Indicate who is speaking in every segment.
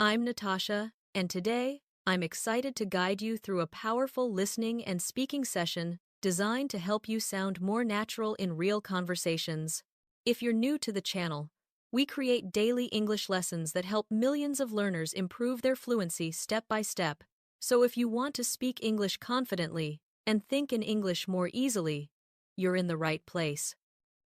Speaker 1: I'm Natasha, and today I'm excited to guide you through a powerful listening and speaking session designed to help you sound more natural in real conversations. If you're new to the channel, we create daily English lessons that help millions of learners improve their fluency step by step. So if you want to speak English confidently and think in English more easily, you're in the right place.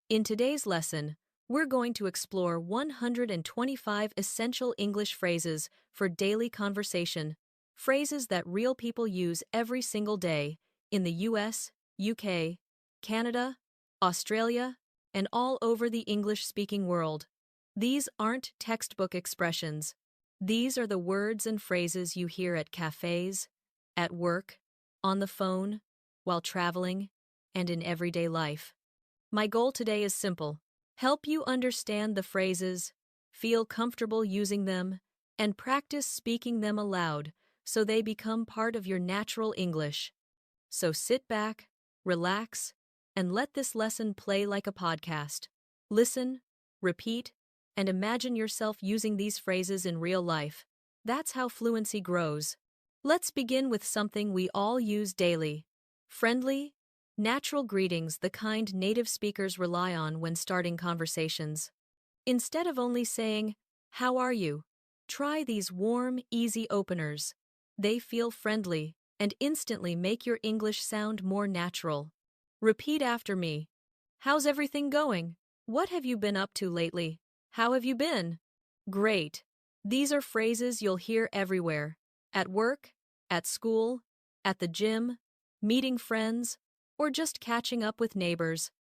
Speaker 1: In today's lesson, we're going to explore 125 essential English phrases for daily conversation, phrases that real people use every single day in the US, UK, Canada, Australia, and all over the English-speaking world. These aren't textbook expressions. These are the words and phrases you hear at cafes, at work, on the phone, while traveling, and in everyday life. My goal today is simple: help you understand the phrases, feel comfortable using them, and practice speaking them aloud so they become part of your natural English. So sit back, relax, and let this lesson play like a podcast. Listen, repeat, and imagine yourself using these phrases in real life. That's how fluency grows. Let's begin with something we all use daily: friendly, natural greetings, the kind native speakers rely on when starting conversations. Instead of only saying, "How are you?" try these warm, easy openers. They feel friendly and instantly make your English sound more natural. Repeat after me. How's everything going? What have you been up to lately? How have you been? Great. These are phrases you'll hear everywhere: at work, at school, at the gym, meeting friends, or just catching up with neighbors.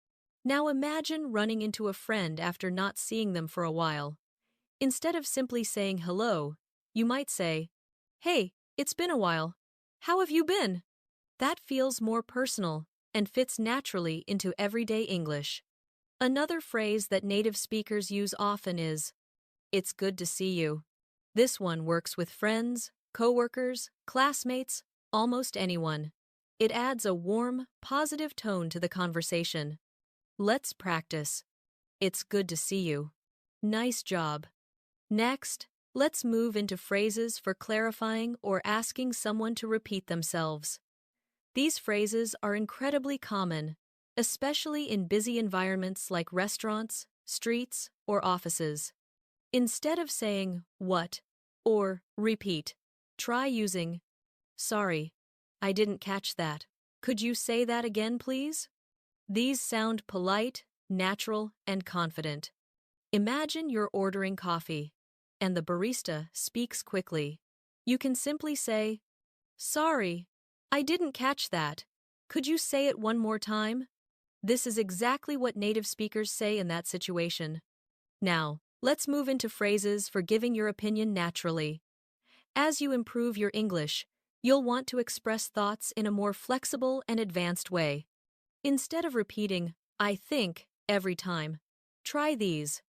Speaker 1: Now imagine running into a friend after not seeing them for a while. Instead of simply saying hello, you might say, "Hey, it's been a while. How have you been?" That feels more personal and fits naturally into everyday English. Another phrase that native speakers use often is, "It's good to see you." This one works with friends, coworkers, classmates, almost anyone. It adds a warm, positive tone to the conversation. Let's practice. It's good to see you. Nice job. Next, let's move into phrases for clarifying or asking someone to repeat themselves. These phrases are incredibly common, especially in busy environments like restaurants, streets, or offices. Instead of saying "what" or "repeat," try using "Sorry, I didn't catch that. Could you say that again, please?" These sound polite, natural, and confident. Imagine you're ordering coffee, and the barista speaks quickly. You can simply say, "Sorry, I didn't catch that. Could you say it one more time?" This is exactly what native speakers say in that situation. Now, let's move into phrases for giving your opinion naturally. As you improve your English, you'll want to express thoughts in a more flexible and advanced way. Instead of repeating "I think" every time, try these.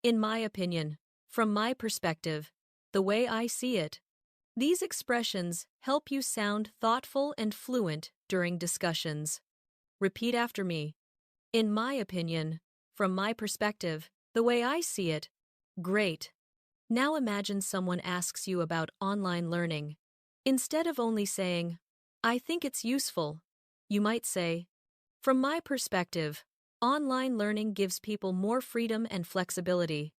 Speaker 1: "In my opinion," "from my perspective," "the way I see it." These expressions help you sound thoughtful and fluent during discussions. Repeat after me. "In my opinion," "from my perspective," "the way I see it." Great. Now imagine someone asks you about online learning. Instead of only saying, "I think it's useful," you might say, "From my perspective, online learning gives people more freedom and flexibility."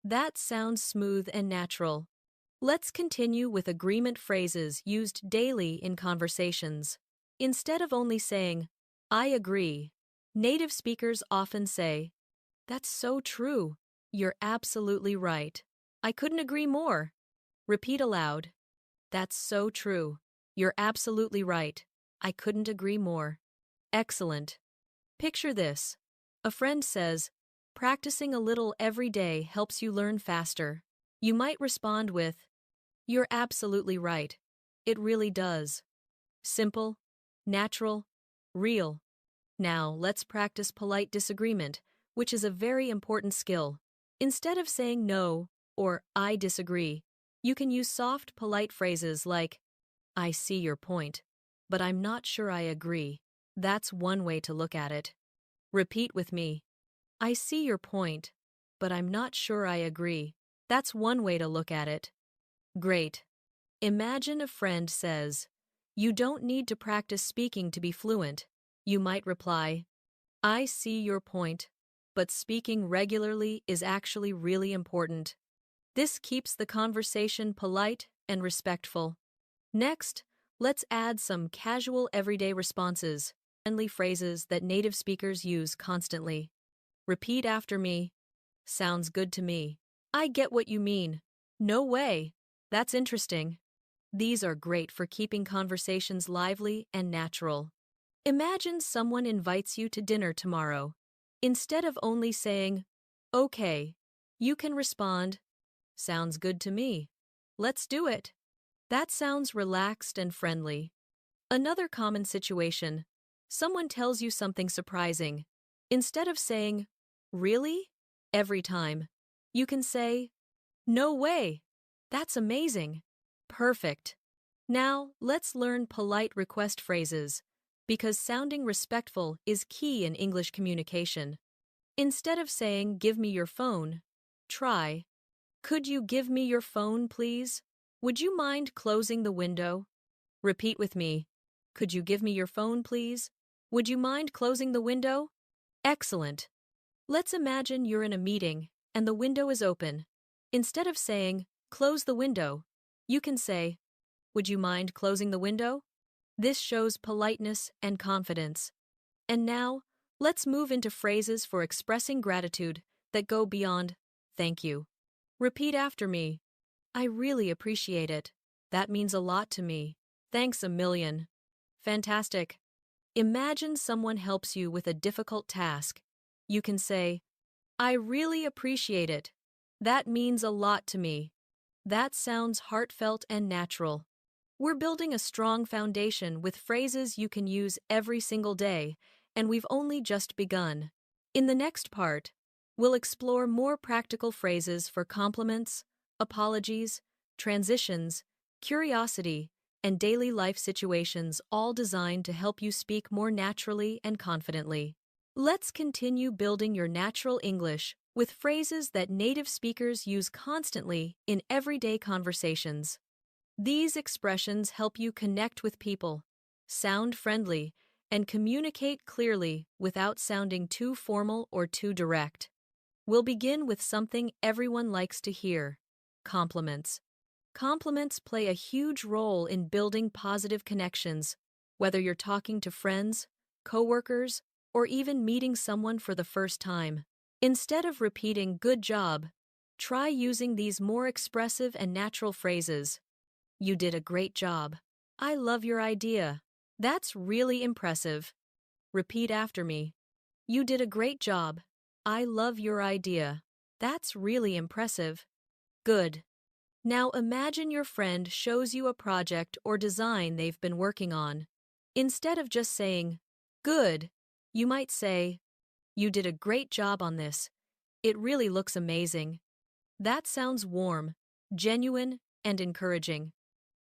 Speaker 1: That sounds smooth and natural. Let's continue with agreement phrases used daily in conversations. Instead of only saying, "I agree," native speakers often say, "That's so true. You're absolutely right. I couldn't agree more." Repeat aloud. "That's so true. You're absolutely right. I couldn't agree more." Excellent. Picture this. A friend says, "Practicing a little every day helps you learn faster." You might respond with, "You're absolutely right. It really does." Simple, natural, real. Now, let's practice polite disagreement, which is a very important skill. Instead of saying "no" or "I disagree," you can use soft, polite phrases like, "I see your point, but I'm not sure I agree." That's one way to look at it. Repeat with me. "I see your point, but I'm not sure I agree." That's one way to look at it. Great. Imagine a friend says, "You don't need to practice speaking to be fluent." You might reply, "I see your point, but speaking regularly is actually really important." This keeps the conversation polite and respectful. Next, let's add some casual everyday responses, friendly phrases that native speakers use constantly. Repeat after me. Sounds good to me. I get what you mean. No way. That's interesting. These are great for keeping conversations lively and natural. Imagine someone invites you to dinner tomorrow. Instead of only saying, "Okay," you can respond, "Sounds good to me. Let's do it." That sounds relaxed and friendly. Another common situation: someone tells you something surprising. Instead of saying, "Really?" every time, you can say, "No way. That's amazing." Perfect. Now, let's learn polite request phrases, because sounding respectful is key in English communication. Instead of saying, "Give me your phone," try, "Could you give me your phone, please? Would you mind closing the window?" Repeat with me. Could you give me your phone, please? Would you mind closing the window? Excellent. Let's imagine you're in a meeting and the window is open. Instead of saying, "Close the window," you can say, "Would you mind closing the window?" This shows politeness and confidence. And now, let's move into phrases for expressing gratitude that go beyond "thank you." Repeat after me. I really appreciate it. That means a lot to me. Thanks a million. Fantastic. Imagine someone helps you with a difficult task. You can say, "I really appreciate it. That means a lot to me." That sounds heartfelt and natural. We're building a strong foundation with phrases you can use every single day, and we've only just begun. In the next part, we'll explore more practical phrases for compliments, apologies, transitions, curiosity, and daily life situations, all designed to help you speak more naturally and confidently. Let's continue building your natural English with phrases that native speakers use constantly in everyday conversations. These expressions help you connect with people, sound friendly, and communicate clearly without sounding too formal or too direct. We'll begin with something everyone likes to hear: compliments. Compliments play a huge role in building positive connections, whether you're talking to friends, coworkers, or even meeting someone for the first time. Instead of repeating "good job," try using these more expressive and natural phrases. "You did a great job. I love your idea. That's really impressive." Repeat after me. "You did a great job. I love your idea. That's really impressive." Good. Now imagine your friend shows you a project or design they've been working on. Instead of just saying, "Good," you might say, "You did a great job on this. It really looks amazing." That sounds warm, genuine, and encouraging.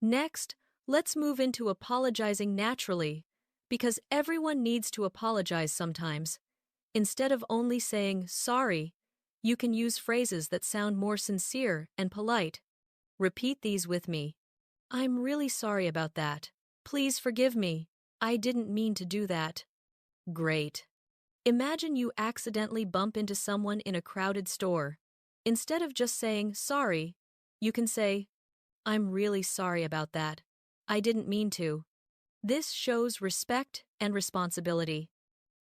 Speaker 1: Next, let's move into apologizing naturally, because everyone needs to apologize sometimes. Instead of only saying "sorry," you can use phrases that sound more sincere and polite. Repeat these with me. "I'm really sorry about that. Please forgive me. I didn't mean to do that." Great. Imagine you accidentally bump into someone in a crowded store. Instead of just saying "sorry," you can say, "I'm really sorry about that. I didn't mean to." This shows respect and responsibility.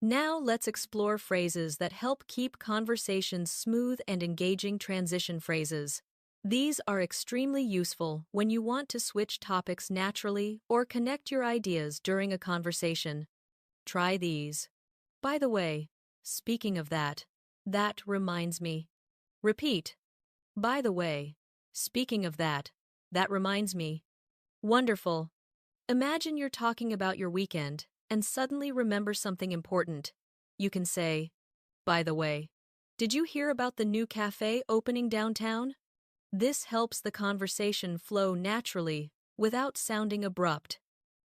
Speaker 1: Now let's explore phrases that help keep conversations smooth and engaging. Transition phrases. These are extremely useful when you want to switch topics naturally or connect your ideas during a conversation. Try these. "By the way, speaking of that, that reminds me." Repeat. "By the way, speaking of that, that reminds me." Wonderful. Imagine you're talking about your weekend and suddenly remember something important. You can say, "By the way, did you hear about the new cafe opening downtown?" This helps the conversation flow naturally without sounding abrupt.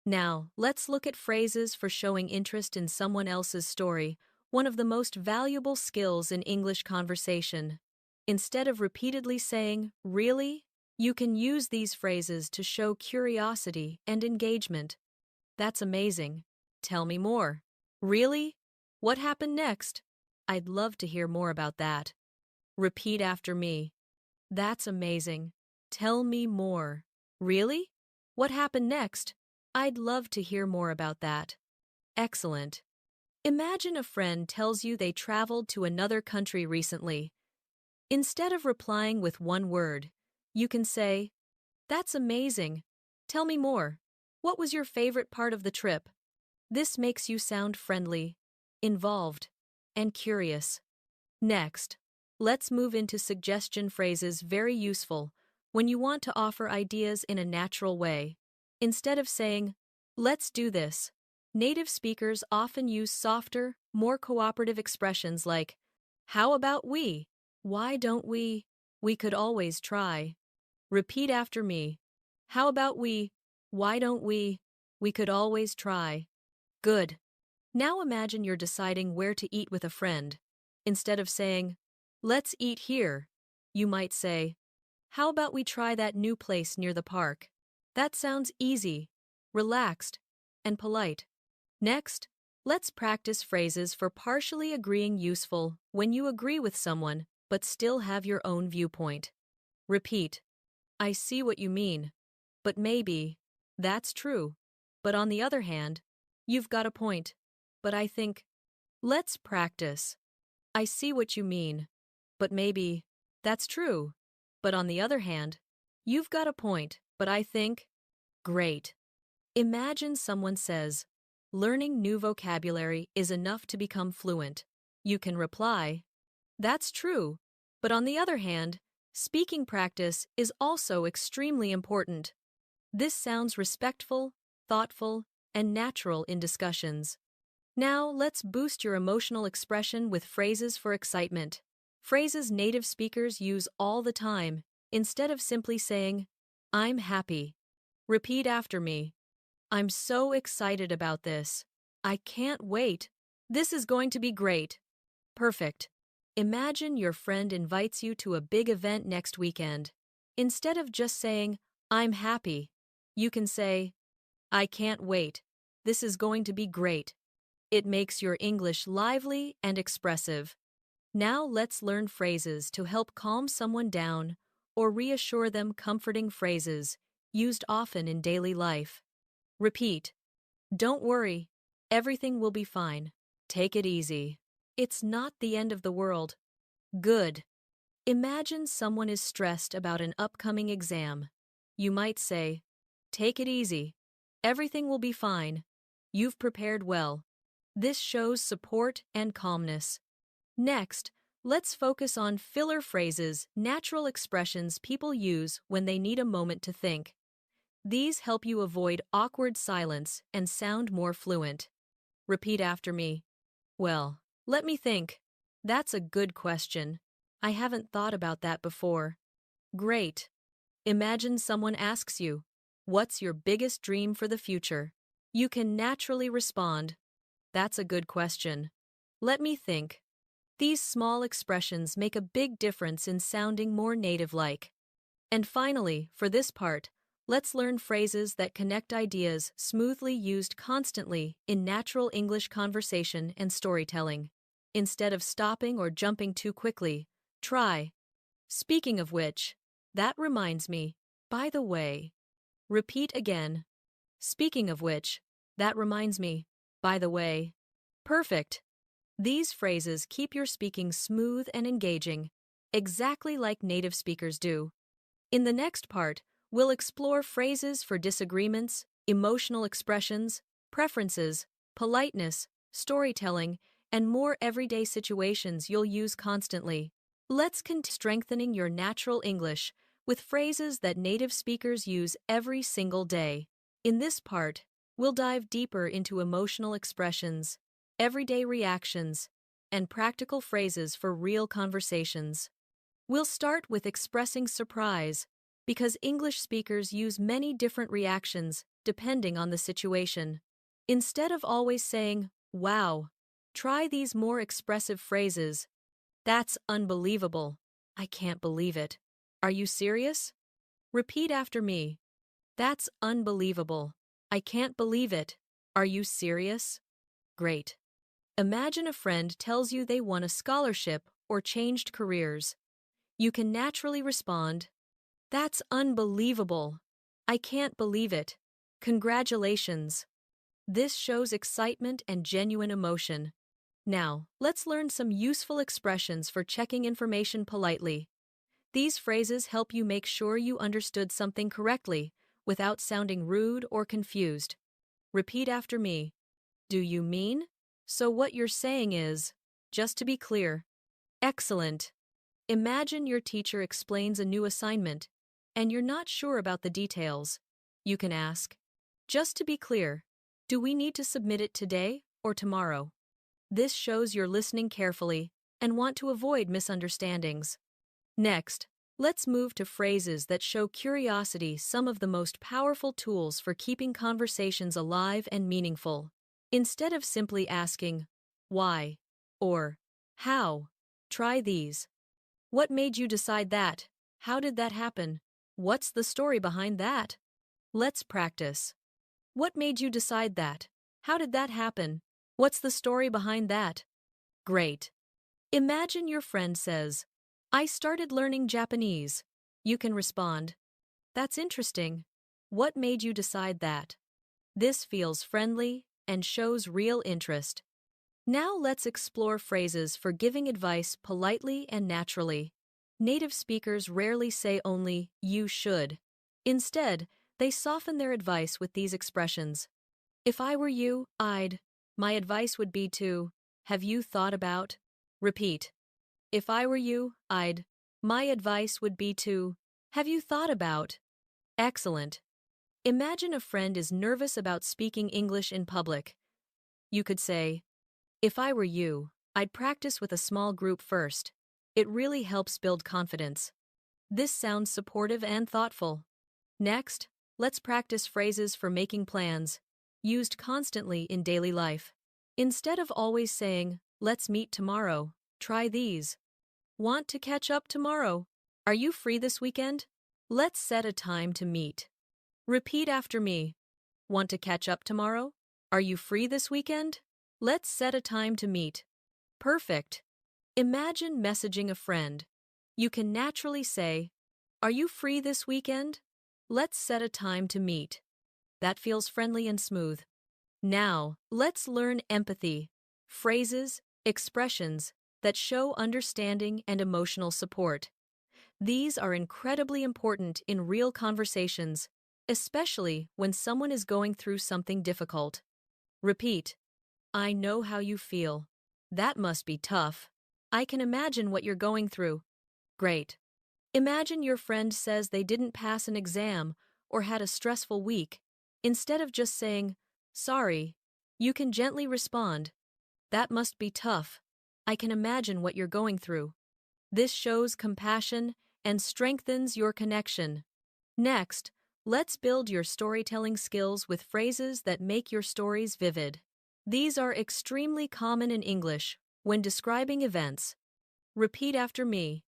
Speaker 1: Now, let's look at phrases for showing interest in someone else's story, one of the most valuable skills in English conversation. Instead of repeatedly saying "really," You can use these phrases to show curiosity and engagement. That's amazing. Tell me more. Really? What happened next? I'd love to hear more about that. Repeat after me. That's amazing. Tell me more. Really? What happened next? I'd love to hear more about that. Excellent. Imagine a friend tells you they traveled to another country recently. Instead of replying with one word, you can say, "That's amazing. Tell me more. What was your favorite part of the trip?" This makes you sound friendly, involved, and curious. Next, let's move into suggestion phrases very useful when you want to offer ideas in a natural way. Instead of saying, "Let's do this," native speakers often use softer, more cooperative expressions like, "How about we? Why don't we? We could always try." Repeat after me. How about we? Why don't we? We could always try. Good. Now imagine you're deciding where to eat with a friend. Instead of saying, "Let's eat here," you might say, "How about we try that new place near the park?" That sounds easy, relaxed, and polite. Next, let's practice phrases for partially agreeing useful when you agree with someone but still have your own viewpoint. Repeat. I see what you mean. But maybe. That's true. But on the other hand, you've got a point. But I think. Let's practice. I see what you mean. But maybe. That's true. But on the other hand, you've got a point. But I think. Great. Imagine someone says, "Learning new vocabulary is enough to become fluent." You can reply, "That's true. But on the other hand, speaking practice is also extremely important." This sounds respectful, thoughtful, and natural in discussions. Now, let's boost your emotional expression with phrases for excitement. Phrases native speakers use all the time, instead of simply saying, "I'm happy." Repeat after me. I'm so excited about this. I can't wait. This is going to be great. Perfect. Imagine your friend invites you to a big event next weekend. Instead of just saying, "I'm happy," you can say, "I can't wait. This is going to be great." It makes your English lively and expressive. Now let's learn phrases to help calm someone down or reassure them, comforting phrases used often in daily life. Repeat. Don't worry. Everything will be fine. Take it easy. It's not the end of the world. Good. Imagine someone is stressed about an upcoming exam. You might say, "Take it easy. Everything will be fine. You've prepared well." This shows support and calmness. Next, let's focus on filler phrases, natural expressions people use when they need a moment to think. These help you avoid awkward silence and sound more fluent. Repeat after me. Well, let me think. That's a good question. I haven't thought about that before. Great. Imagine someone asks you, "What's your biggest dream for the future?" You can naturally respond, "That's a good question. Let me think." These small expressions make a big difference in sounding more native-like. And finally, for this part, let's learn phrases that connect ideas smoothly, used constantly in natural English conversation and storytelling. Instead of stopping or jumping too quickly, try. Speaking of which, that reminds me, by the way. Repeat again. Speaking of which, that reminds me, by the way. Perfect. These phrases keep your speaking smooth and engaging, exactly like native speakers do. In the next part, we'll explore phrases for disagreements, emotional expressions, preferences, politeness, storytelling, and more everyday situations you'll use constantly. Let's continue strengthening your natural English with phrases that native speakers use every single day. In this part, we'll dive deeper into emotional expressions, everyday reactions, and practical phrases for real conversations. We'll start with expressing surprise, because English speakers use many different reactions depending on the situation. Instead of always saying, "Wow," try these more expressive phrases. "That's unbelievable. I can't believe it. Are you serious?" Repeat after me. That's unbelievable. I can't believe it. Are you serious? Great. Imagine a friend tells you they won a scholarship or changed careers. You can naturally respond, "That's unbelievable. I can't believe it. Congratulations." This shows excitement and genuine emotion. Now, let's learn some useful expressions for checking information politely. These phrases help you make sure you understood something correctly without sounding rude or confused. Repeat after me. Do you mean? So what you're saying is, just to be clear. Excellent. Imagine your teacher explains a new assignment, and you're not sure about the details. You can ask, just to be clear, do we need to submit it today or tomorrow? This shows you're listening carefully and want to avoid misunderstandings. Next, let's move to phrases that show curiosity, some of the most powerful tools for keeping conversations alive and meaningful. Instead of simply asking, why, or how, try these. What made you decide that? How did that happen? What's the story behind that? Let's practice. What made you decide that? How did that happen? What's the story behind that? Great. Imagine your friend says, I started learning Japanese. You can respond, that's interesting. What made you decide that? This feels friendly and shows real interest. Now let's explore phrases for giving advice politely and naturally. Native speakers rarely say only, you should. Instead, they soften their advice with these expressions. If I were you, my advice would be to, have you thought about? Repeat. If I were you, my advice would be to, have you thought about? Excellent. Imagine a friend is nervous about speaking English in public. You could say, if I were you, I'd practice with a small group first. It really helps build confidence. This sounds supportive and thoughtful. Next, let's practice phrases for making plans, used constantly in daily life. Instead of always saying, let's meet tomorrow, try these. Want to catch up tomorrow? Are you free this weekend? Let's set a time to meet. Repeat after me. Want to catch up tomorrow? Are you free this weekend? Let's set a time to meet. Perfect. Imagine messaging a friend. You can naturally say, are you free this weekend? Let's set a time to meet. That feels friendly and smooth. Now, let's learn empathy. Phrases, expressions that show understanding and emotional support. These are incredibly important in real conversations, especially when someone is going through something difficult. Repeat. I know how you feel. That must be tough. I can imagine what you're going through. Great. Imagine your friend says they didn't pass an exam or had a stressful week. Instead of just saying, sorry, you can gently respond, that must be tough. I can imagine what you're going through. This shows compassion and strengthens your connection. Next, let's build your storytelling skills with phrases that make your stories vivid. These are extremely common in English when describing events. Repeat after me.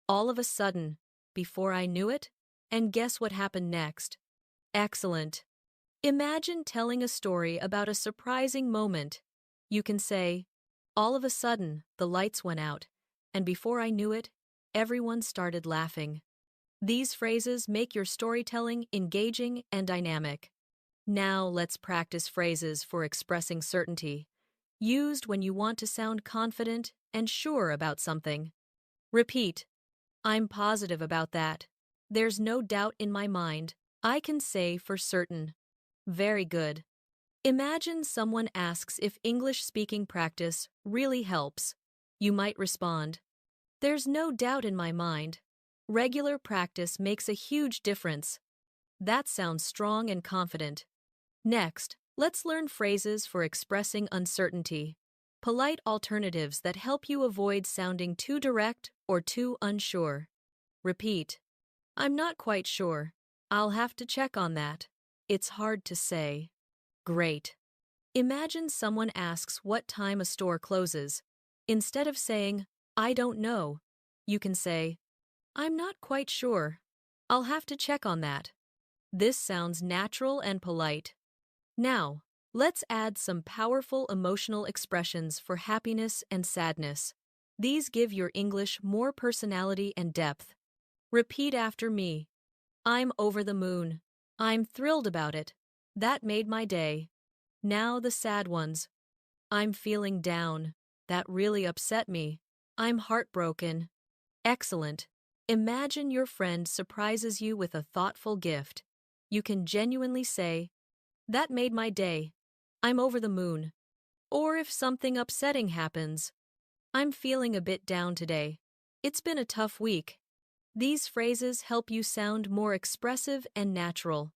Speaker 1: All of a sudden, before I knew it, and guess what happened next? Excellent. Imagine telling a story about a surprising moment. You can say, all of a sudden, the lights went out, and before I knew it, everyone started laughing. These phrases make your storytelling engaging and dynamic. Now let's practice phrases for expressing certainty, used when you want to sound confident and sure about something. Repeat. I'm positive about that. There's no doubt in my mind. I can say for certain. Very good. Imagine someone asks if English speaking practice really helps. You might respond, there's no doubt in my mind. Regular practice makes a huge difference. That sounds strong and confident. Next, let's learn phrases for expressing uncertainty. Polite alternatives that help you avoid sounding too direct or too unsure. Repeat. I'm not quite sure. I'll have to check on that. It's hard to say. Great. Imagine someone asks what time a store closes. Instead of saying, I don't know, you can say, I'm not quite sure. I'll have to check on that. This sounds natural and polite. Now, let's add some powerful emotional expressions for happiness and sadness. These give your English more personality and depth. Repeat after me. I'm over the moon. I'm thrilled about it. That made my day. Now the sad ones. I'm feeling down. That really upset me. I'm heartbroken. Excellent. Imagine your friend surprises you with a thoughtful gift. You can genuinely say, that made my day. I'm over the moon. Or if something upsetting happens, I'm feeling a bit down today. It's been a tough week. These phrases help you sound more expressive and natural.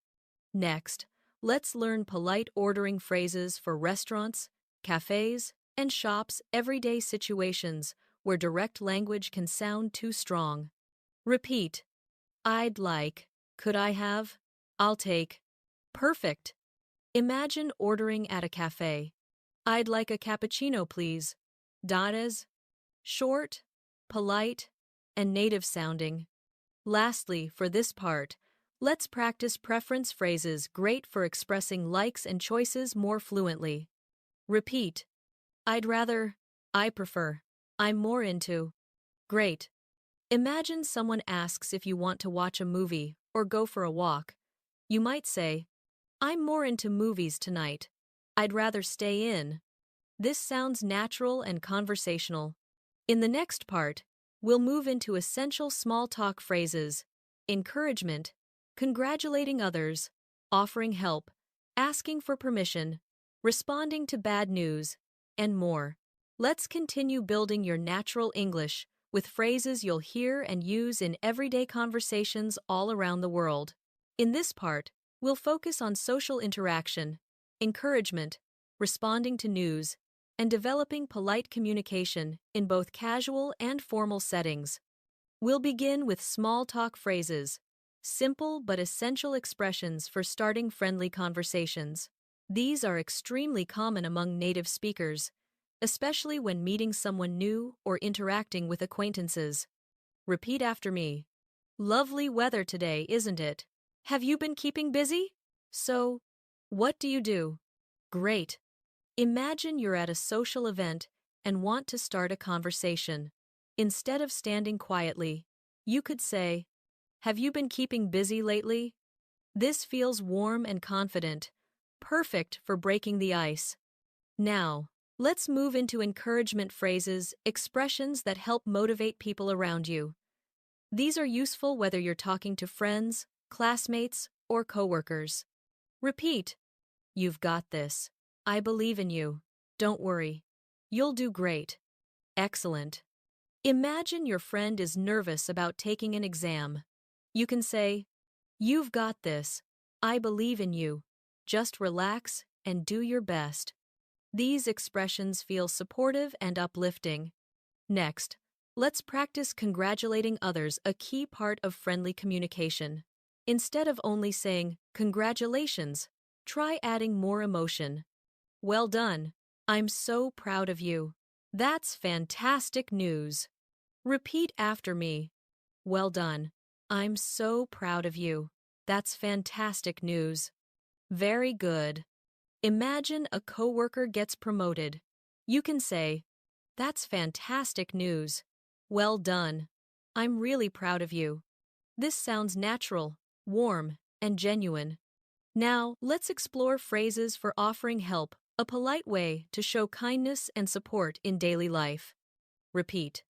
Speaker 1: Next, let's learn polite ordering phrases for restaurants, cafes, and shops' everyday situations where direct language can sound too strong. Repeat. I'd like. Could I have? I'll take. Perfect. Imagine ordering at a cafe. I'd like a cappuccino, please. That is short, polite, and native sounding. Lastly, for this part, let's practice preference phrases great for expressing likes and choices more fluently. Repeat. I'd rather. I prefer. I'm more into. Great. Imagine someone asks if you want to watch a movie or go for a walk. You might say, I'm more into movies tonight. I'd rather stay in. This sounds natural and conversational. In the next part, we'll move into essential small talk phrases: encouragement, congratulating others, offering help, asking for permission, responding to bad news, and more. Let's continue building your natural English with phrases you'll hear and use in everyday conversations all around the world. In this part, we'll focus on social interaction, encouragement, responding to news, and developing polite communication in both casual and formal settings. We'll begin with small talk phrases, simple but essential expressions for starting friendly conversations. These are extremely common among native speakers, especially when meeting someone new or interacting with acquaintances. Repeat after me. Lovely weather today, isn't it? Have you been keeping busy? So, what do you do? Great. Imagine you're at a social event and want to start a conversation. Instead of standing quietly, you could say, have you been keeping busy lately? This feels warm and confident, perfect for breaking the ice. Now, let's move into encouragement phrases, expressions that help motivate people around you. These are useful whether you're talking to friends, classmates, or coworkers. Repeat. You've got this. I believe in you. Don't worry. You'll do great. Excellent. Imagine your friend is nervous about taking an exam. You can say, you've got this. I believe in you. Just relax and do your best. These expressions feel supportive and uplifting. Next, let's practice congratulating others, a key part of friendly communication. Instead of only saying, congratulations, try adding more emotion. Well done. I'm so proud of you. That's fantastic news. Repeat after me. Well done. I'm so proud of you. That's fantastic news. Very good. Imagine a coworker gets promoted. You can say, that's fantastic news. Well done. I'm really proud of you. This sounds natural, warm, and genuine. Now, let's explore phrases for offering help, a polite way to show kindness and support in daily life. Repeat.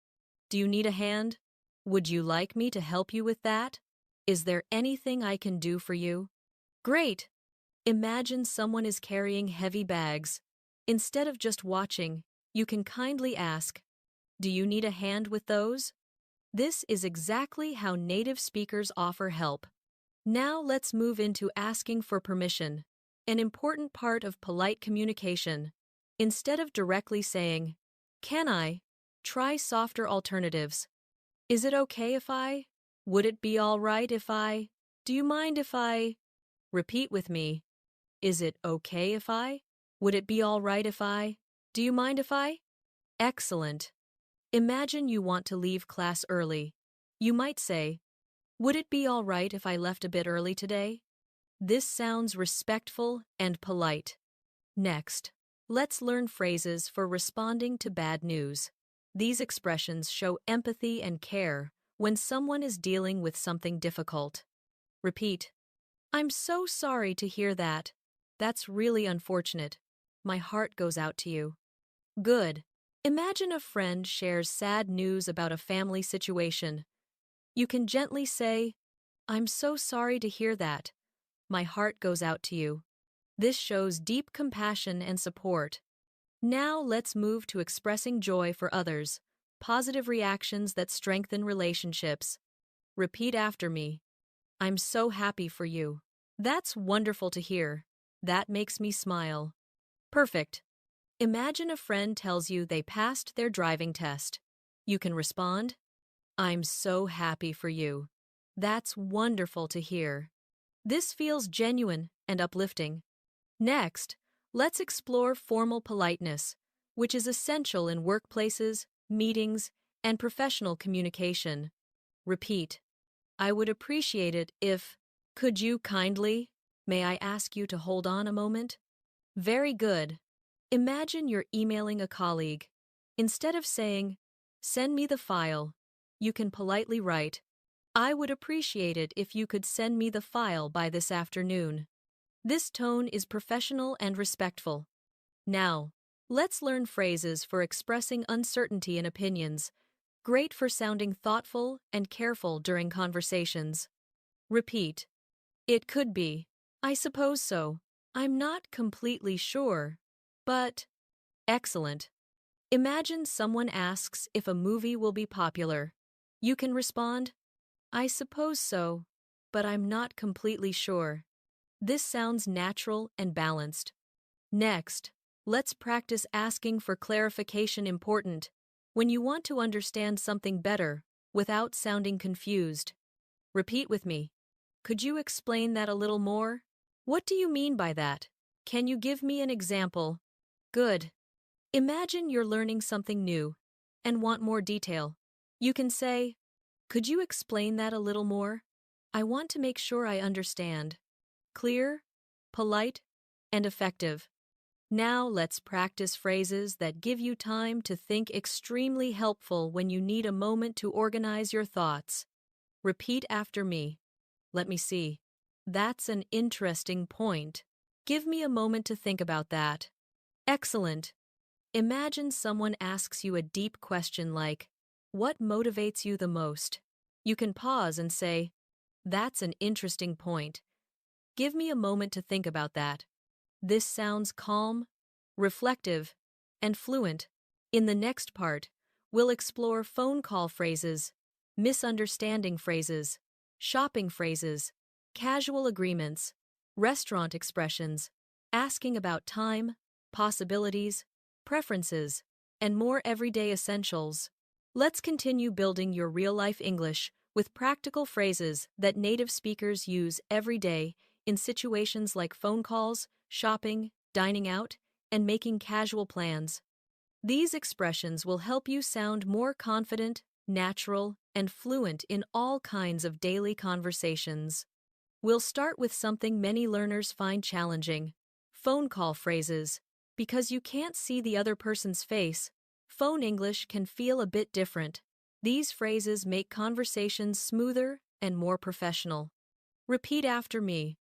Speaker 1: Do you need a hand? Would you like me to help you with that? Is there anything I can do for you? Great! Imagine someone is carrying heavy bags. Instead of just watching, you can kindly ask, do you need a hand with those? This is exactly how native speakers offer help. Now let's move into asking for permission, an important part of polite communication. Instead of directly saying, can I? Try softer alternatives. Is it okay if I? Would it be all right if I? Do you mind if I? Repeat with me. Is it okay if I? Would it be all right if I? Do you mind if I? Excellent. Imagine you want to leave class early. You might say, Would it be all right if I left a bit early today? This sounds respectful and polite. Next, let's learn phrases for responding to bad news. These expressions show empathy and care when someone is dealing with something difficult. Repeat, I'm so sorry to hear that. That's really unfortunate. My heart goes out to you. Good. Imagine a friend shares sad news about a family situation. You can gently say, I'm so sorry to hear that. My heart goes out to you. This shows deep compassion and support. Now let's move to expressing joy for others, positive reactions that strengthen relationships. Repeat after me. I'm so happy for you. That's wonderful to hear. That makes me smile. Perfect. Imagine a friend tells you they passed their driving test. You can respond, I'm so happy for you. That's wonderful to hear. This feels genuine and uplifting. Next, let's explore formal politeness, which is essential in workplaces, meetings, and professional communication. Repeat. I would appreciate it if, could you kindly, may I ask you to hold on a moment? Very good. Imagine you're emailing a colleague. Instead of saying, send me the file, you can politely write, I would appreciate it if you could send me the file by this afternoon. This tone is professional and respectful. Now, let's learn phrases for expressing uncertainty in opinions, great for sounding thoughtful and careful during conversations. Repeat. It could be. I suppose so. I'm not completely sure. But, excellent. Imagine someone asks if a movie will be popular. You can respond, I suppose so, but I'm not completely sure. This sounds natural and balanced. Next, let's practice asking for clarification important when you want to understand something better without sounding confused. Repeat with me. Could you explain that a little more? What do you mean by that? Can you give me an example? Good. Imagine you're learning something new and want more detail. You can say, could you explain that a little more? I want to make sure I understand. Clear, polite, and effective. Now let's practice phrases that give you time to think, extremely helpful when you need a moment to organize your thoughts. Repeat after me. Let me see. That's an interesting point. Give me a moment to think about that. Excellent. Imagine someone asks you a deep question like, what motivates you the most? You can pause and say, that's an interesting point. Give me a moment to think about that. This sounds calm, reflective, and fluent. In the next part, we'll explore phone call phrases, misunderstanding phrases, shopping phrases, casual agreements, restaurant expressions, asking about time, possibilities, preferences, and more everyday essentials. Let's continue building your real-life English with practical phrases that native speakers use every day in situations like phone calls, shopping, dining out, and making casual plans. These expressions will help you sound more confident, natural, and fluent in all kinds of daily conversations. We'll start with something many learners find challenging, phone call phrases. Because you can't see the other person's face, phone English can feel a bit different. These phrases make conversations smoother and more professional. Repeat after me.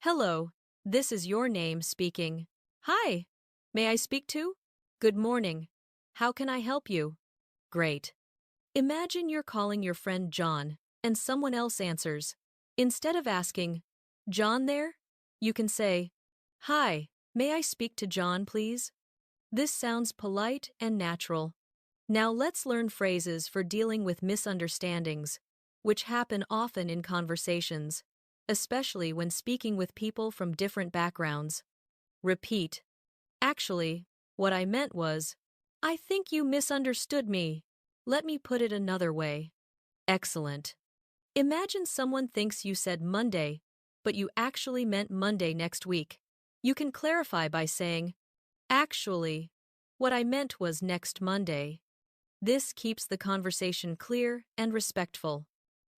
Speaker 1: Hello, this is your name speaking. Hi, may I speak to? Good morning. How can I help you? Great. Imagine you're calling your friend John, and someone else answers. Instead of asking, John there? You can say, Hi, may I speak to John, please? This sounds polite and natural. Now let's learn phrases for dealing with misunderstandings, which happen often in conversations, especially when speaking with people from different backgrounds. Repeat. Actually, what I meant was, I think you misunderstood me. Let me put it another way. Excellent. Imagine someone thinks you said Monday, but you actually meant Monday next week. You can clarify by saying, actually, what I meant was next Monday. This keeps the conversation clear and respectful.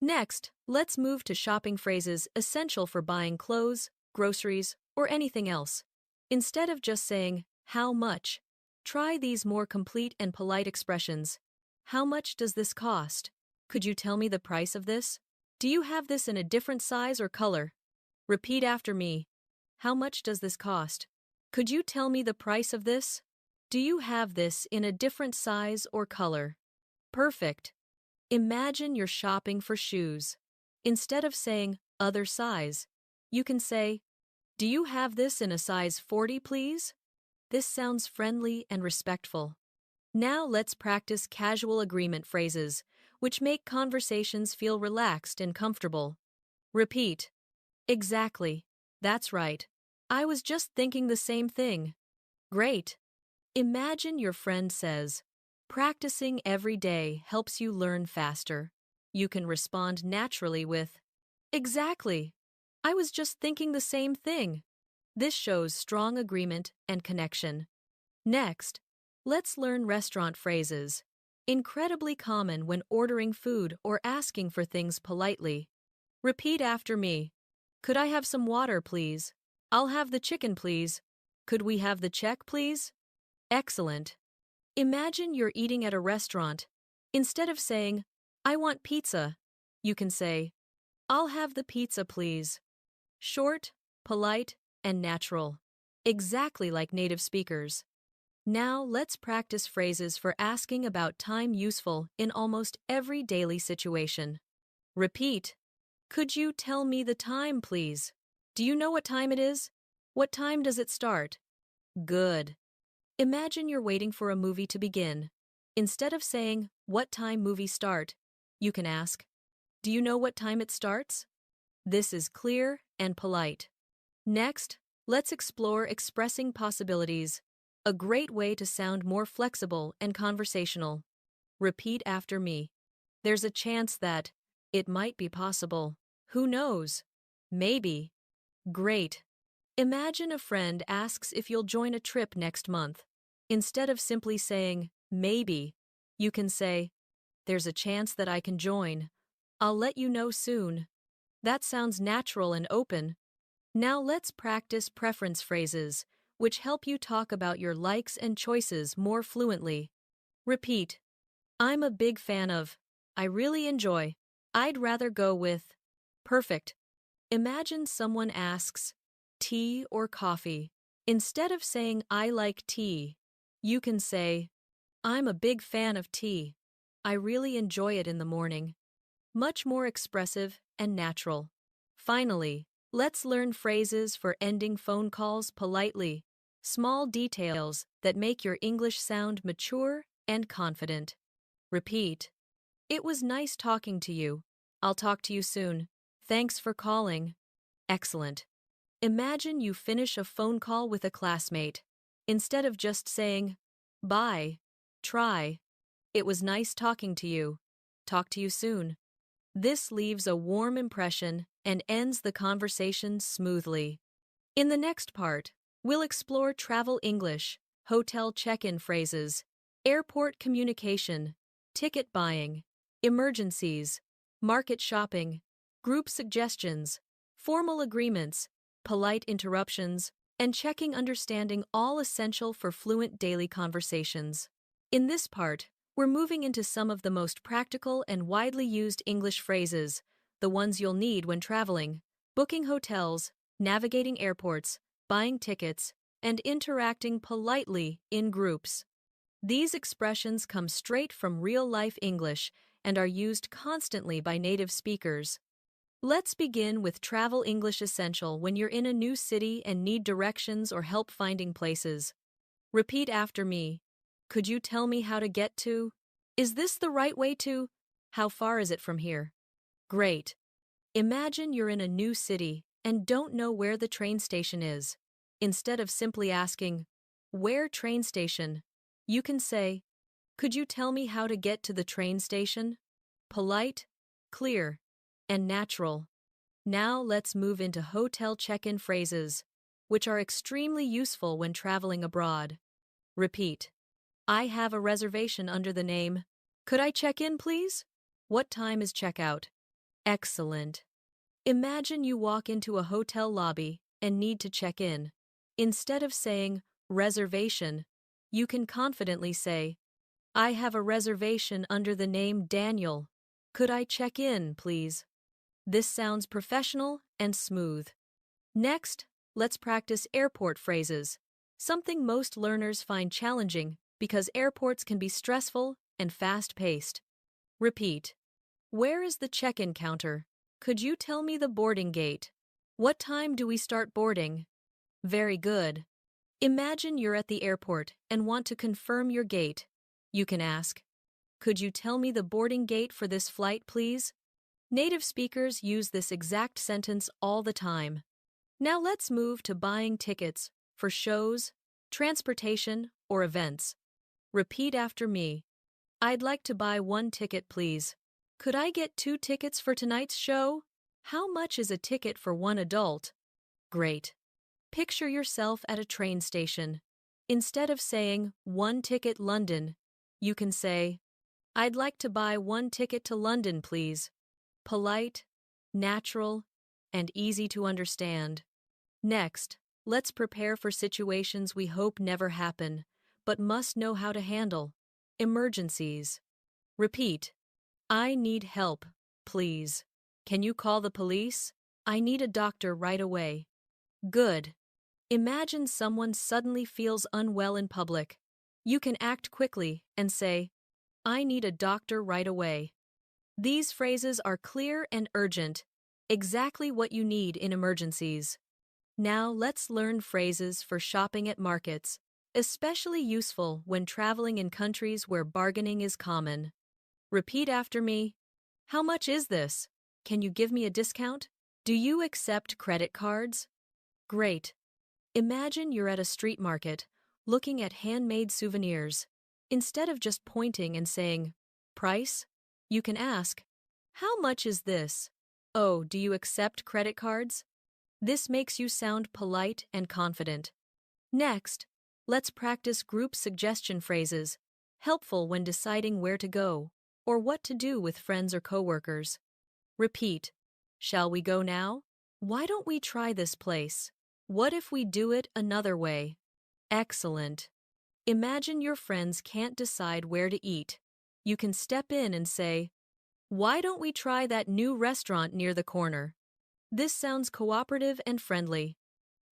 Speaker 1: Next, let's move to shopping phrases essential for buying clothes, groceries, or anything else. Instead of just saying, how much? Try these more complete and polite expressions. How much does this cost? Could you tell me the price of this? Do you have this in a different size or color? Repeat after me. How much does this cost? Could you tell me the price of this? Do you have this in a different size or color? Perfect. Imagine you're shopping for shoes. Instead of saying, other size, you can say, do you have this in a size 40, please? This sounds friendly and respectful. Now let's practice casual agreement phrases, which make conversations feel relaxed and comfortable. Repeat. Exactly. That's right. I was just thinking the same thing. Great. Imagine your friend says, practicing every day helps you learn faster. You can respond naturally with, exactly. I was just thinking the same thing. This shows strong agreement and connection. Next, let's learn restaurant phrases. Incredibly common when ordering food or asking for things politely. Repeat after me. Could I have some water, please? I'll have the chicken, please. Could we have the check, please? Excellent. Imagine you're eating at a restaurant. Instead of saying, I want pizza, you can say, I'll have the pizza, please. Short, polite, and natural. Exactly like native speakers. Now let's practice phrases for asking about time useful in almost every daily situation. Repeat. Could you tell me the time, please? Do you know what time it is? What time does it start? Good. Imagine you're waiting for a movie to begin. Instead of saying, what time movies start, you can ask, do you know what time it starts? This is clear and polite. Next, let's explore expressing possibilities, a great way to sound more flexible and conversational. Repeat after me. There's a chance that it might be possible. Who knows? Maybe. Great. Imagine a friend asks if you'll join a trip next month. Instead of simply saying, maybe, you can say, there's a chance that I can join. I'll let you know soon. That sounds natural and open. Now let's practice preference phrases, which help you talk about your likes and choices more fluently. Repeat. I'm a big fan of. I really enjoy. I'd rather go with. Perfect. Imagine someone asks, tea or coffee? Instead of saying, I like tea, you can say, I'm a big fan of tea. I really enjoy it in the morning. Much more expressive and natural. Finally, let's learn phrases for ending phone calls politely. Small details that make your English sound mature and confident. Repeat. It was nice talking to you. I'll talk to you soon. Thanks for calling. Excellent. Imagine you finish a phone call with a classmate. Instead of just saying, bye, try, it was nice talking to you. Talk to you soon. This leaves a warm impression and ends the conversation smoothly. In the next part, we'll explore travel English, hotel check-in phrases, airport communication, ticket buying, emergencies, market shopping, group suggestions, formal agreements, polite interruptions, and checking understanding, all essential for fluent daily conversations. In this part, we're moving into some of the most practical and widely used English phrases, the ones you'll need when traveling, booking hotels, navigating airports, buying tickets, and interacting politely in groups. These expressions come straight from real-life English and are used constantly by native speakers. Let's begin with travel English essential when you're in a new city and need directions or help finding places. Repeat after me. Could you tell me how to get to? Is this the right way to? How far is it from here? Great. Imagine you're in a new city and don't know where the train station is. Instead of simply asking, where train station? You can say, could you tell me how to get to the train station? Polite, clear, and natural. Now let's move into hotel check-in phrases, which are extremely useful when traveling abroad. Repeat. I have a reservation under the name. Could I check in, please? What time is checkout? Excellent. Imagine you walk into a hotel lobby and need to check in. Instead of saying, reservation, you can confidently say, I have a reservation under the name Daniel. Could I check in, please? This sounds professional and smooth. Next, let's practice airport phrases, something most learners find challenging because airports can be stressful and fast-paced. Repeat. Where is the check-in counter? Could you tell me the boarding gate? What time do we start boarding? Very good. Imagine you're at the airport and want to confirm your gate. You can ask, could you tell me the boarding gate for this flight, please? Native speakers use this exact sentence all the time. Now let's move to buying tickets for shows, transportation, or events. Repeat after me. I'd like to buy 1 ticket, please. Could I get 2 tickets for tonight's show? How much is a ticket for 1 adult? Great. Picture yourself at a train station. Instead of saying 1 ticket London, you can say, I'd like to buy 1 ticket to London, please. Polite, natural, and easy to understand. Next, let's prepare for situations we hope never happen, but must know how to handle. Emergencies. Repeat. I need help, please. Can you call the police? I need a doctor right away. Good. Imagine someone suddenly feels unwell in public. You can act quickly and say, I need a doctor right away. These phrases are clear and urgent, exactly what you need in emergencies. Now let's learn phrases for shopping at markets, especially useful when traveling in countries where bargaining is common. Repeat after me. How much is this? Can you give me a discount? Do you accept credit cards? Great. Imagine you're at a street market, looking at handmade souvenirs. Instead of just pointing and saying, price, you can ask, how much is this? Oh, do you accept credit cards? This makes you sound polite and confident. Next, let's practice group suggestion phrases, helpful when deciding where to go or what to do with friends or coworkers. Repeat. Shall we go now? Why don't we try this place? What if we do it another way? Excellent. Imagine your friends can't decide where to eat. You can step in and say, why don't we try that new restaurant near the corner? This sounds cooperative and friendly.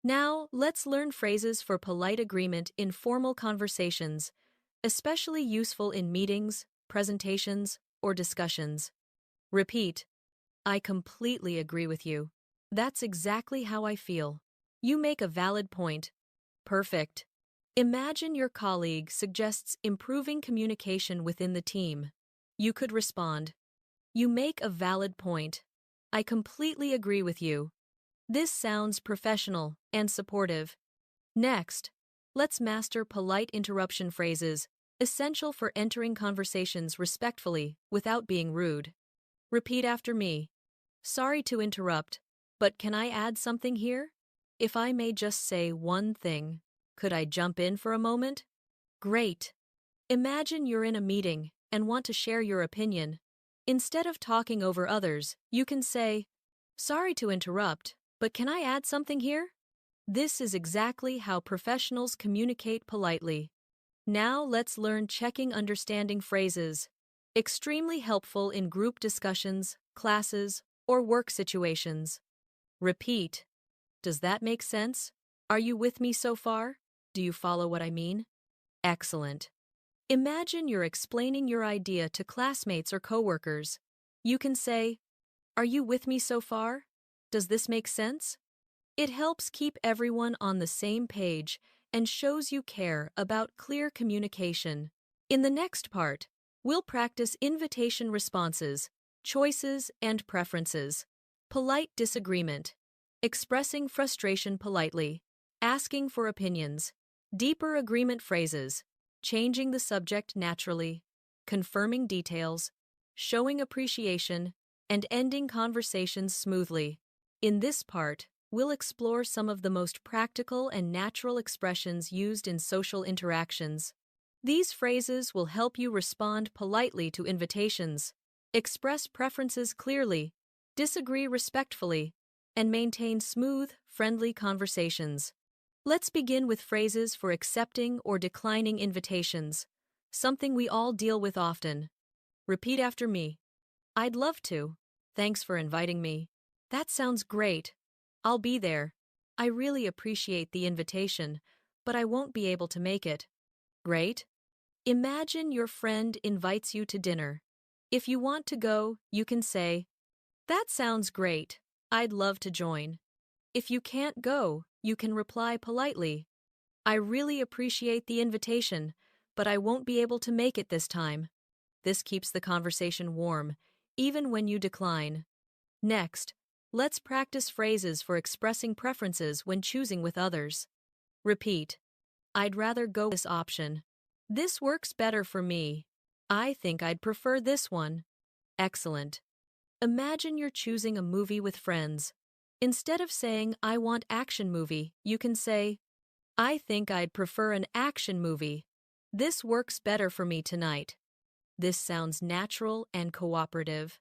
Speaker 1: Now, let's learn phrases for polite agreement in formal conversations, especially useful in meetings, presentations, or discussions. Repeat. I completely agree with you. That's exactly how I feel. You make a valid point. Perfect. Imagine your colleague suggests improving communication within the team. You could respond, you make a valid point. I completely agree with you. This sounds professional and supportive. Next, let's master polite interruption phrases, essential for entering conversations respectfully without being rude. Repeat after me. Sorry to interrupt, but can I add something here? If I may just say one thing, could I jump in for a moment? Great. Imagine you're in a meeting and want to share your opinion. Instead of talking over others, you can say, sorry to interrupt, but can I add something here? This is exactly how professionals communicate politely. Now let's learn checking understanding phrases. Extremely helpful in group discussions, classes, or work situations. Repeat. Does that make sense? Are you with me so far? Do you follow what I mean? Excellent. Imagine you're explaining your idea to classmates or coworkers. You can say, are you with me so far? Does this make sense? It helps keep everyone on the same page and shows you care about clear communication. In the next part, we'll practice invitation responses, choices, and preferences. Polite disagreement. Expressing frustration politely. Asking for opinions. Deeper agreement phrases. Changing the subject naturally. Confirming details. Showing appreciation. And ending conversations smoothly. In this part, we'll explore some of the most practical and natural expressions used in social interactions. These phrases will help you respond politely to invitations, express preferences clearly, disagree respectfully, and maintain smooth, friendly conversations. Let's begin with phrases for accepting or declining invitations, something we all deal with often. Repeat after me. I'd love to. Thanks for inviting me. That sounds great. I'll be there. I really appreciate the invitation, but I won't be able to make it. Great. Imagine your friend invites you to dinner. If you want to go, you can say, that sounds great. I'd love to join. If you can't go, you can reply politely, I really appreciate the invitation, but I won't be able to make it this time. This keeps the conversation warm, even when you decline. Next, let's practice phrases for expressing preferences when choosing with others. Repeat. I'd rather go with this option. This works better for me. I think I'd prefer this one. Excellent. Imagine you're choosing a movie with friends. Instead of saying, I want action movie, you can say, I think I'd prefer an action movie. This works better for me tonight. This sounds natural and cooperative.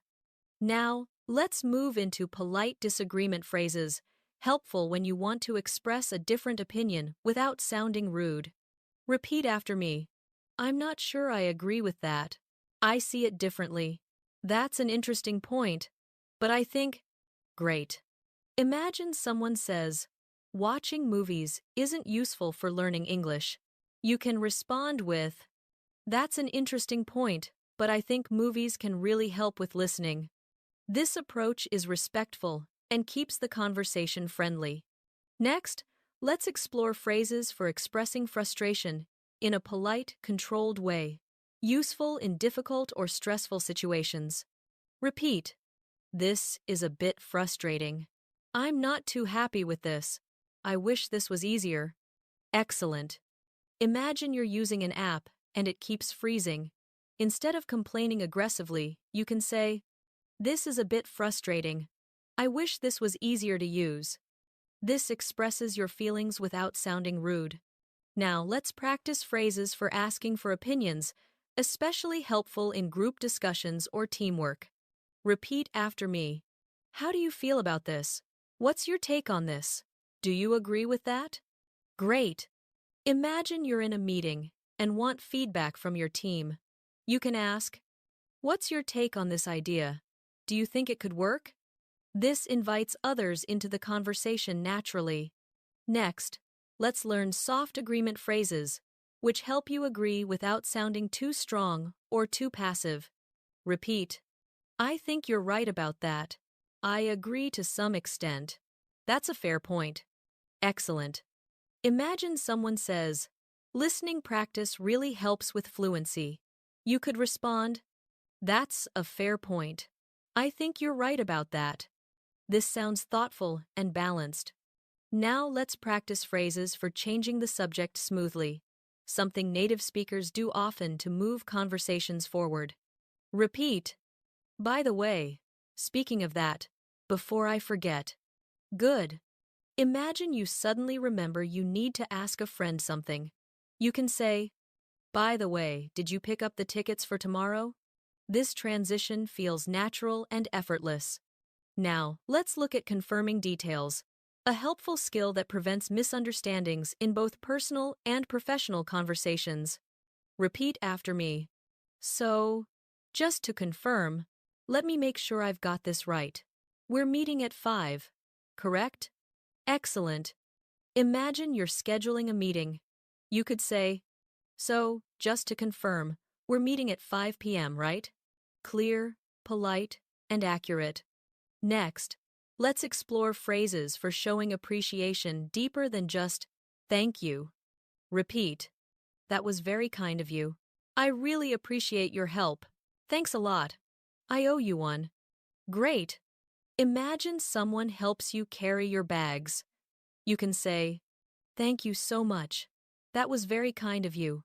Speaker 1: Now, let's move into polite disagreement phrases, helpful when you want to express a different opinion without sounding rude. Repeat after me. I'm not sure I agree with that. I see it differently. That's an interesting point, but I think, great. Imagine someone says, watching movies isn't useful for learning English. You can respond with, that's an interesting point, but I think movies can really help with listening. This approach is respectful and keeps the conversation friendly. Next, let's explore phrases for expressing frustration in a polite, controlled way, useful in difficult or stressful situations. Repeat. This is a bit frustrating. I'm not too happy with this. I wish this was easier. Excellent. Imagine you're using an app and it keeps freezing. Instead of complaining aggressively, you can say, this is a bit frustrating. I wish this was easier to use. This expresses your feelings without sounding rude. Now, let's practice phrases for asking for opinions, especially helpful in group discussions or teamwork. Repeat after me. How do you feel about this? What's your take on this? Do you agree with that? Great. Imagine you're in a meeting and want feedback from your team. You can ask, what's your take on this idea? Do you think it could work? This invites others into the conversation naturally. Next, let's learn soft agreement phrases, which help you agree without sounding too strong or too passive. Repeat. I think you're right about that. I agree to some extent. That's a fair point. Excellent. Imagine someone says, listening practice really helps with fluency. You could respond, that's a fair point. I think you're right about that. This sounds thoughtful and balanced. Now let's practice phrases for changing the subject smoothly, something native speakers do often to move conversations forward. Repeat. By the way, speaking of that, before I forget. Good. Imagine you suddenly remember you need to ask a friend something. You can say, by the way, did you pick up the tickets for tomorrow? This transition feels natural and effortless. Now, let's look at confirming details, a helpful skill that prevents misunderstandings in both personal and professional conversations. Repeat after me. So, just to confirm, let me make sure I've got this right. We're meeting at 5, correct? Excellent. Imagine you're scheduling a meeting. You could say, so, just to confirm, we're meeting at 5 p.m., right? Clear, polite, and accurate. Next, let's explore phrases for showing appreciation deeper than just, thank you. Repeat. That was very kind of you. I really appreciate your help. Thanks a lot. I owe you one. Great. Imagine someone helps you carry your bags. You can say, thank you so much. That was very kind of you.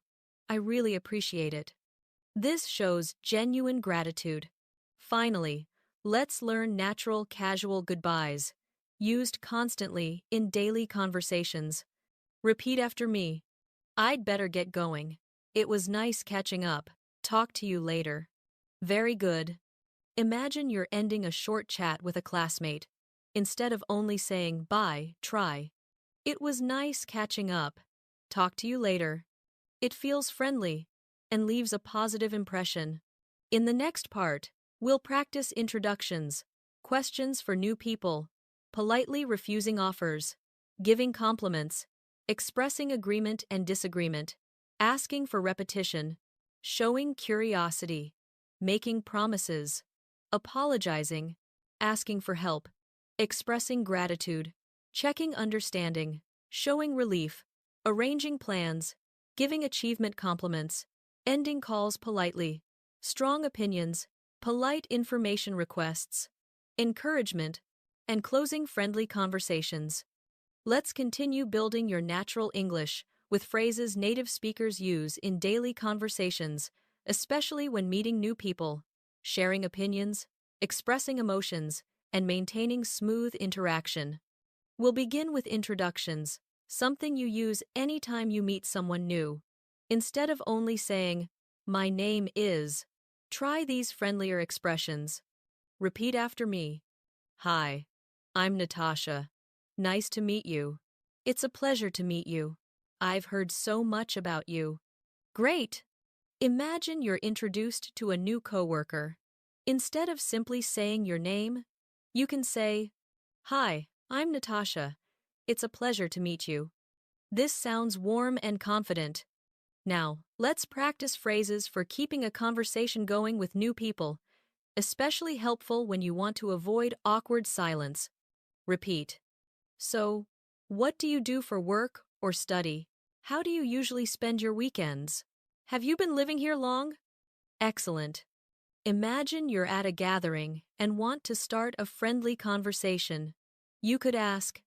Speaker 1: I really appreciate it. This shows genuine gratitude. Finally, let's learn natural, casual goodbyes, used constantly in daily conversations. Repeat after me. I'd better get going. It was nice catching up. Talk to you later. Very good. Imagine you're ending a short chat with a classmate. Instead of only saying bye, try, "It was nice catching up. Talk to you later." It feels friendly and leaves a positive impression. In the next part, we'll practice introductions, questions for new people, politely refusing offers, giving compliments, expressing agreement and disagreement, asking for repetition, showing curiosity, making promises, apologizing, asking for help, expressing gratitude, checking understanding, showing relief, arranging plans, giving achievement compliments, ending calls politely, strong opinions, polite information requests, encouragement, and closing friendly conversations. Let's continue building your natural English with phrases native speakers use in daily conversations, especially when meeting new people, sharing opinions, expressing emotions, and maintaining smooth interaction. We'll begin with introductions, something you use anytime you meet someone new. Instead of only saying, "My name is," try these friendlier expressions. Repeat after me. "Hi, I'm Natasha. Nice to meet you. It's a pleasure to meet you. I've heard so much about you." Great! Imagine you're introduced to a new coworker. Instead of simply saying your name, you can say, "Hi, I'm Natasha. It's a pleasure to meet you." This sounds warm and confident. Now, let's practice phrases for keeping a conversation going with new people, especially helpful when you want to avoid awkward silence. Repeat. "So, what do you do for work or study? How do you usually spend your weekends? Have you been living here long?" Excellent. Imagine you're at a gathering and want to start a friendly conversation. You could ask,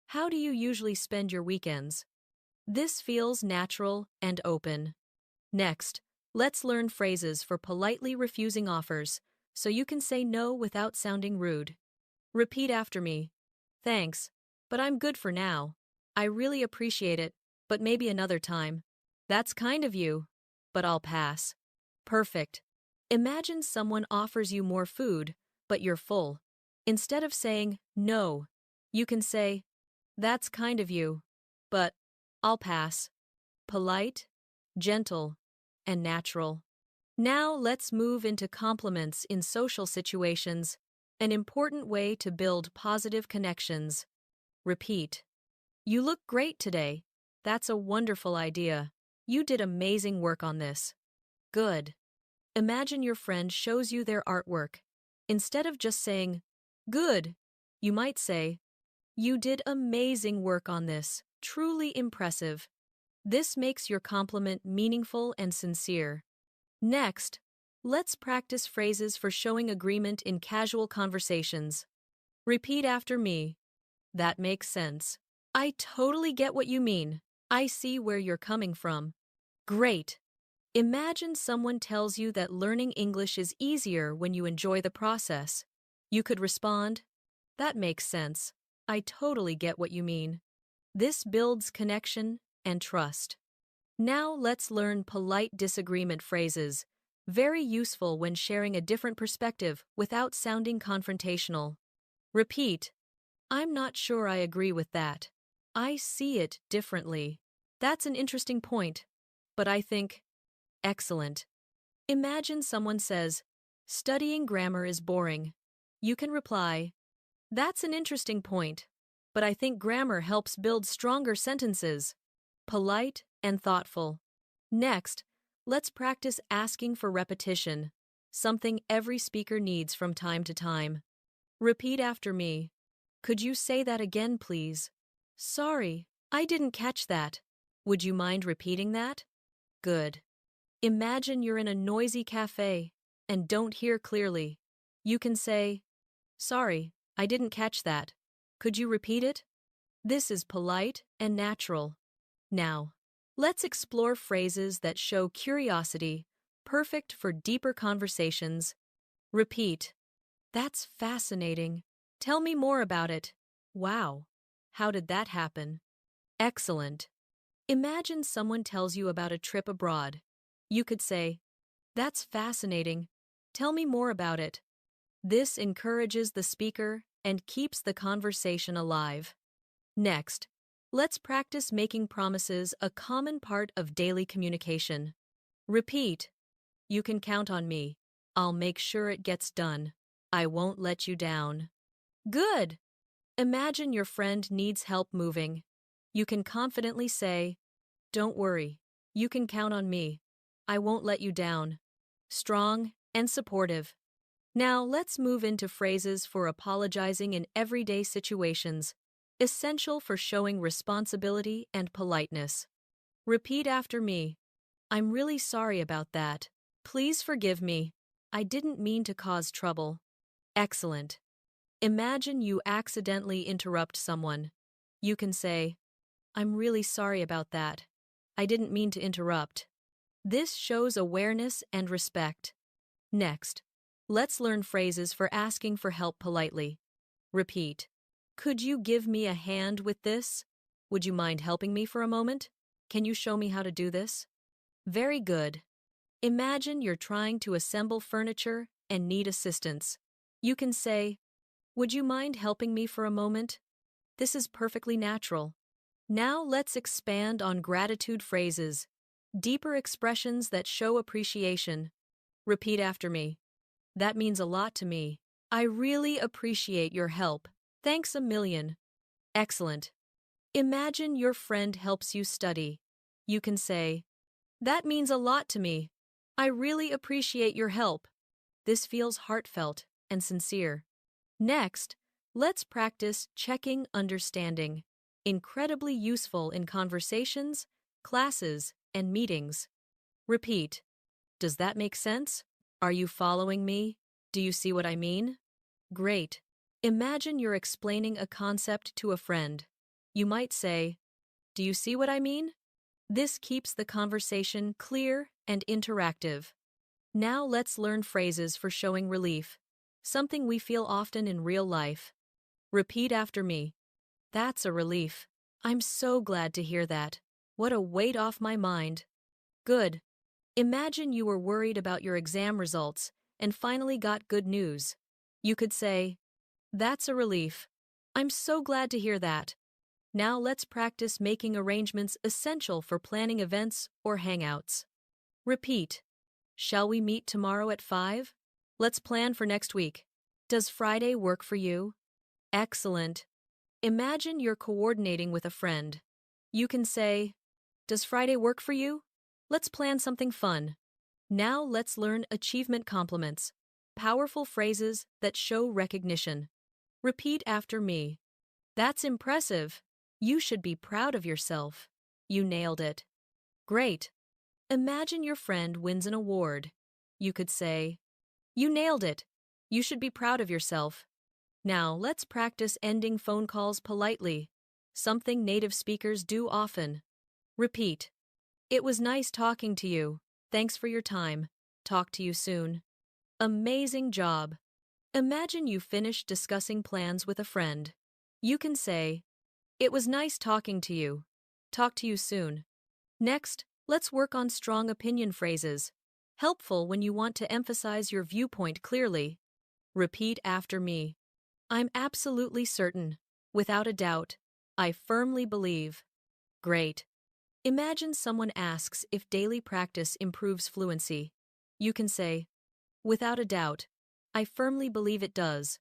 Speaker 1: "How do you usually spend your weekends?" This feels natural and open. Next, let's learn phrases for politely refusing offers, so you can say no without sounding rude. Repeat after me. "Thanks, but I'm good for now. I really appreciate it, but maybe another time." "That's kind of you, but I'll pass." Perfect. Imagine someone offers you more food, but you're full. Instead of saying no, you can say, "That's kind of you, but I'll pass." Polite, gentle, and natural. Now let's move into compliments in social situations, an important way to build positive connections. Repeat. "You look great today. That's a wonderful idea. You did amazing work on this." Good. Imagine your friend shows you their artwork. Instead of just saying, "Good," you might say, "You did amazing work on this. Truly impressive." This makes your compliment meaningful and sincere. Next, let's practice phrases for showing agreement in casual conversations. Repeat after me. "That makes sense. I totally get what you mean. I see where you're coming from." Great! Imagine someone tells you that learning English is easier when you enjoy the process. You could respond, "That makes sense. I totally get what you mean." This builds connection and trust. Now let's learn polite disagreement phrases, very useful when sharing a different perspective without sounding confrontational. Repeat. "I'm not sure I agree with that. I see it differently." "That's an interesting point, but I think..." Excellent. Imagine someone says, "Studying grammar is boring." You can reply, "That's an interesting point, but I think grammar helps build stronger sentences." Polite and thoughtful. Next, let's practice asking for repetition, something every speaker needs from time to time. Repeat after me. "Could you say that again, please?" "Sorry, I didn't catch that. Would you mind repeating that?" Good. Imagine you're in a noisy cafe and don't hear clearly. You can say, "Sorry, I didn't catch that. Could you repeat it?" This is polite and natural. Now, let's explore phrases that show curiosity, perfect for deeper conversations. Repeat. "That's fascinating. Tell me more about it." "Wow, how did that happen?" Excellent. Imagine someone tells you about a trip abroad. You could say, "That's fascinating. Tell me more about it." This encourages the speaker and keeps the conversation alive. Next, let's practice making promises a common part of daily communication. Repeat, "You can count on me. I'll make sure it gets done. I won't let you down." Good! Imagine your friend needs help moving. You can confidently say, "Don't worry. You can count on me. I won't let you down." Strong and supportive. Now let's move into phrases for apologizing in everyday situations, essential for showing responsibility and politeness. Repeat after me. "I'm really sorry about that. Please forgive me. I didn't mean to cause trouble." Excellent. Imagine you accidentally interrupt someone. You can say, "I'm really sorry about that. I didn't mean to interrupt." This shows awareness and respect. Next, let's learn phrases for asking for help politely. Repeat. "Could you give me a hand with this? Would you mind helping me for a moment? Can you show me how to do this?" Very good. Imagine you're trying to assemble furniture and need assistance. You can say, "Would you mind helping me for a moment?" This is perfectly natural. Now let's expand on gratitude phrases, deeper expressions that show appreciation. Repeat after me. "That means a lot to me. I really appreciate your help. Thanks a million." Excellent. Imagine your friend helps you study. You can say, "That means a lot to me. I really appreciate your help." This feels heartfelt and sincere. Next, let's practice checking understanding, incredibly useful in conversations, classes, and meetings. Repeat. "Does that make sense? Are you following me? Do you see what I mean?" Great. Imagine you're explaining a concept to a friend. You might say, "Do you see what I mean?" This keeps the conversation clear and interactive. Now let's learn phrases for showing relief, something we feel often in real life. Repeat after me. "That's a relief. I'm so glad to hear that. What a weight off my mind." Good. Imagine you were worried about your exam results and finally got good news. You could say, "That's a relief. I'm so glad to hear that." Now let's practice making arrangements essential for planning events or hangouts. Repeat. "Shall we meet tomorrow at 5? Let's plan for next week. Does Friday work for you?" Excellent. Imagine you're coordinating with a friend. You can say, "Does Friday work for you? Let's plan something fun." Now let's learn achievement compliments, powerful phrases that show recognition. Repeat after me. "That's impressive. You should be proud of yourself. You nailed it." Great. Imagine your friend wins an award. You could say, "You nailed it. You should be proud of yourself." Now let's practice ending phone calls politely, something native speakers do often. Repeat. "It was nice talking to you. Thanks for your time. Talk to you soon." Amazing job. Imagine you finished discussing plans with a friend. You can say, "It was nice talking to you. Talk to you soon." Next, let's work on strong opinion phrases, helpful when you want to emphasize your viewpoint clearly. Repeat after me. "I'm absolutely certain. Without a doubt. I firmly believe." Great. Imagine someone asks if daily practice improves fluency. You can say, "Without a doubt. I firmly believe it does."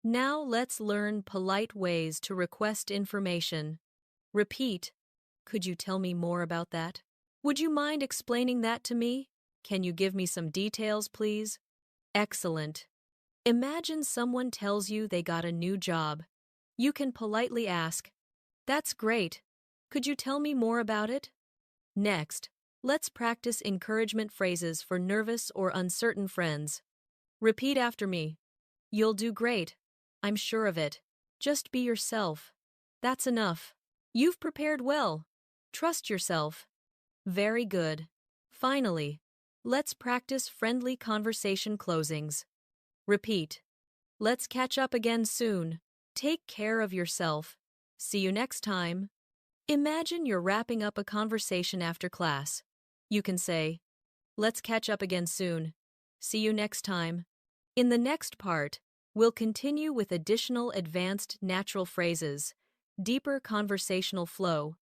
Speaker 1: Now let's learn polite ways to request information. Repeat. "Could you tell me more about that? Would you mind explaining that to me? Can you give me some details, please?" Excellent. Imagine someone tells you they got a new job. You can politely ask, "That's great. Could you tell me more about it?" Next, let's practice encouragement phrases for nervous or uncertain friends. Repeat after me. "You'll do great. I'm sure of it. Just be yourself. That's enough. You've prepared well. Trust yourself." Very good. Finally, let's practice friendly conversation closings. Repeat. "Let's catch up again soon. Take care of yourself. See you next time." Imagine you're wrapping up a conversation after class. You can say, "Let's catch up again soon. See you next time." In the next part, we'll continue with additional advanced natural phrases, deeper conversational flow,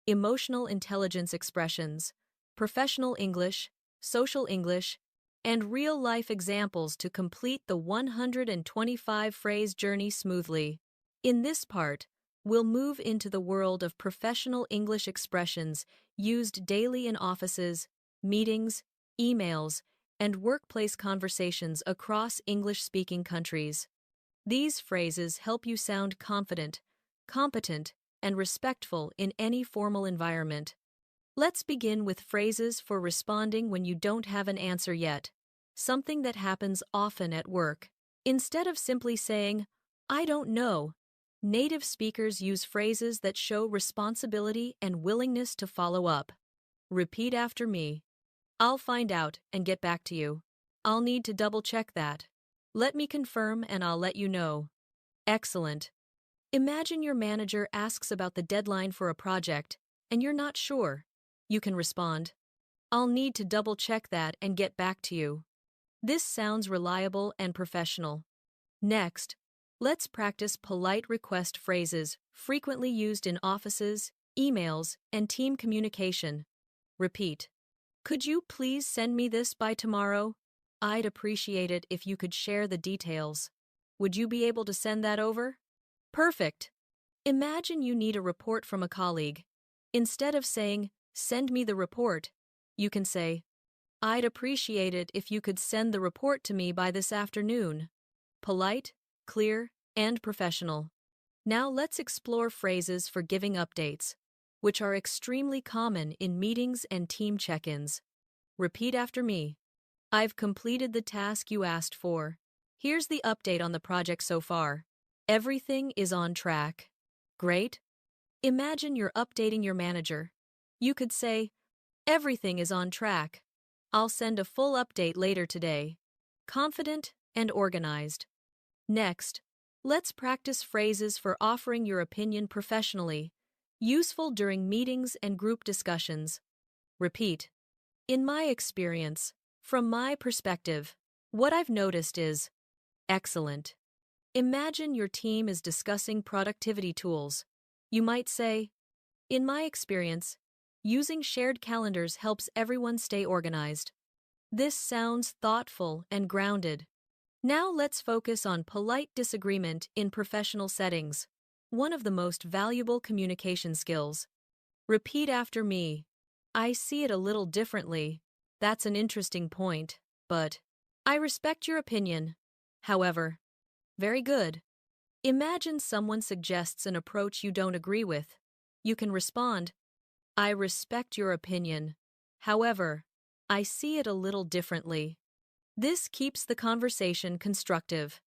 Speaker 1: emotional intelligence expressions, professional English, social English, and real-life examples to complete the 125-phrase journey smoothly. In this part, we'll move into the world of professional English expressions used daily in offices, meetings, emails, and workplace conversations across English-speaking countries. These phrases help you sound confident, competent, and respectful in any formal environment. Let's begin with phrases for responding when you don't have an answer yet, something that happens often at work. Instead of simply saying, "I don't know," native speakers use phrases that show responsibility and willingness to follow up. Repeat after me. "I'll find out and get back to you." "I'll need to double-check that." "Let me confirm and I'll let you know." Excellent. Imagine your manager asks about the deadline for a project, and you're not sure. You can respond, "I'll need to double-check that and get back to you." This sounds reliable and professional. Next, let's practice polite request phrases frequently used in offices, emails, and team communication. Repeat. "Could you please send me this by tomorrow? I'd appreciate it if you could share the details. Would you be able to send that over?" Perfect. Imagine you need a report from a colleague. Instead of saying, "Send me the report," you can say, "I'd appreciate it if you could send the report to me by this afternoon." Polite, clear, and professional. Now let's explore phrases for giving updates, which are extremely common in meetings and team check-ins. Repeat after me. "I've completed the task you asked for. Here's the update on the project so far. Everything is on track." Great. Imagine you're updating your manager. You could say, "Everything is on track. I'll send a full update later today." Confident and organized. Next, let's practice phrases for offering your opinion professionally, useful during meetings and group discussions. Repeat. "In my experience, from my perspective, what I've noticed is..." Excellent. Imagine your team is discussing productivity tools. You might say, "In my experience, using shared calendars helps everyone stay organized." This sounds thoughtful and grounded. Now let's focus on polite disagreement in professional settings, one of the most valuable communication skills. Repeat after me. "I see it a little differently. That's an interesting point, but I respect your opinion. However." Very good. Imagine someone suggests an approach you don't agree with. You can respond, "I respect your opinion. However, I see it a little differently." This keeps the conversation constructive.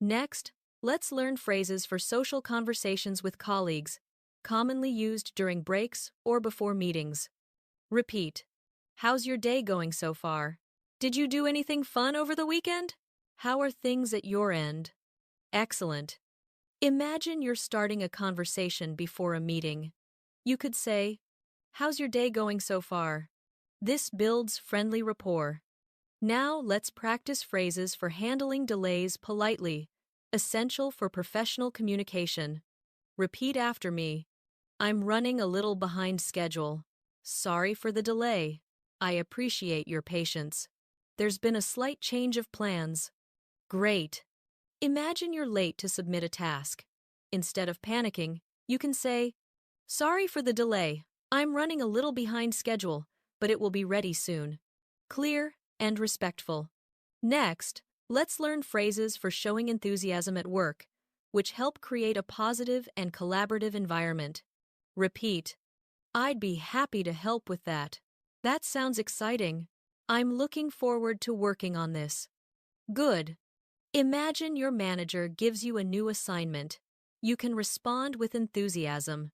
Speaker 1: Next, let's learn phrases for social conversations with colleagues, commonly used during breaks or before meetings. Repeat. "How's your day going so far? Did you do anything fun over the weekend? How are things at your end?" Excellent. Imagine you're starting a conversation before a meeting. You could say, "How's your day going so far?" This builds friendly rapport. Now let's practice phrases for handling delays politely, essential for professional communication. Repeat after me. "I'm running a little behind schedule. Sorry for the delay. I appreciate your patience. There's been a slight change of plans." Great. Imagine you're late to submit a task. Instead of panicking, you can say, "Sorry for the delay. I'm running a little behind schedule, but it will be ready soon." Clear and respectful. Next, let's learn phrases for showing enthusiasm at work, which help create a positive and collaborative environment. Repeat. "I'd be happy to help with that. That sounds exciting. I'm looking forward to working on this." Good. Imagine your manager gives you a new assignment. You can respond with enthusiasm.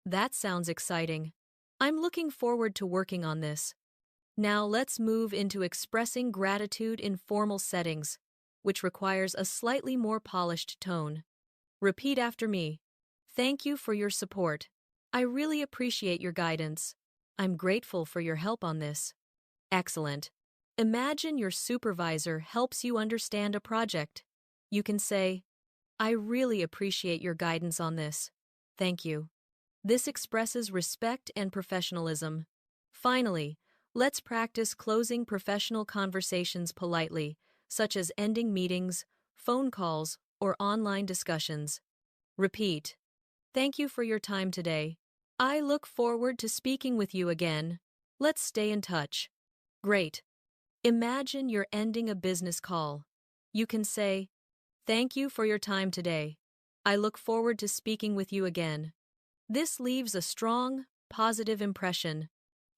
Speaker 1: "That sounds exciting. I'm looking forward to working on this." Now let's move into expressing gratitude in formal settings, which requires a slightly more polished tone. Repeat after me. "Thank you for your support. I really appreciate your guidance. I'm grateful for your help on this." Excellent. Imagine your supervisor helps you understand a project. You can say, I really appreciate your guidance on this. Thank you. This expresses respect and professionalism. Finally, let's practice closing professional conversations politely, such as ending meetings, phone calls, or online discussions. Repeat. Thank you for your time today. I look forward to speaking with you again. Let's stay in touch. Great. Imagine you're ending a business call. You can say, Thank you for your time today. I look forward to speaking with you again. This leaves a strong, positive impression.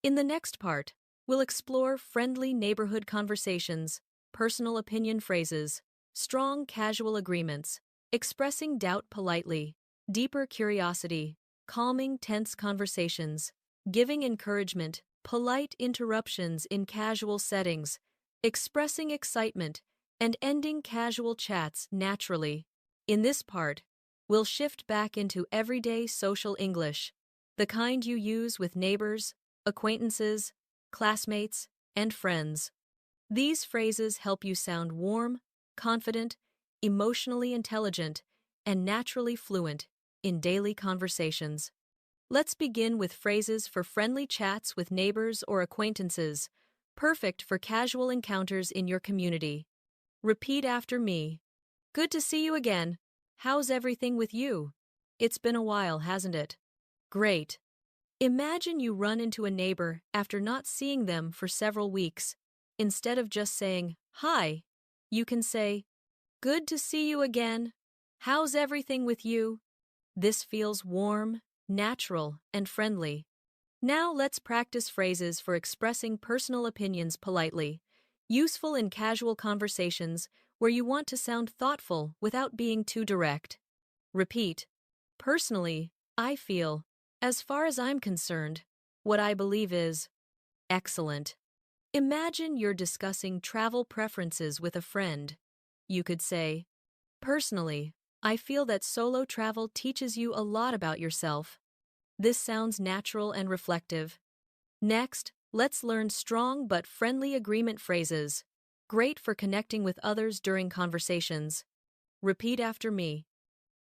Speaker 1: In the next part, we'll explore friendly neighborhood conversations, personal opinion phrases, strong casual agreements, expressing doubt politely, deeper curiosity, calming tense conversations, giving encouragement, polite interruptions in casual settings, expressing excitement, and ending casual chats naturally. In this part, we'll shift back into everyday social English, the kind you use with neighbors, acquaintances, classmates, and friends. These phrases help you sound warm, confident, emotionally intelligent, and naturally fluent in daily conversations. Let's begin with phrases for friendly chats with neighbors or acquaintances, perfect for casual encounters in your community. Repeat after me. Good to see you again. How's everything with you? It's been a while, hasn't it? Great. Imagine you run into a neighbor after not seeing them for several weeks. Instead of just saying, Hi, you can say, Good to see you again. How's everything with you? This feels warm, natural, and friendly. Now let's practice phrases for expressing personal opinions politely, useful in casual conversations where you want to sound thoughtful without being too direct. Repeat. Personally, I feel, as far as I'm concerned, what I believe is excellent. Imagine you're discussing travel preferences with a friend. You could say, Personally, I feel that solo travel teaches you a lot about yourself. This sounds natural and reflective. Next, let's learn strong but friendly agreement phrases, great for connecting with others during conversations. Repeat after me.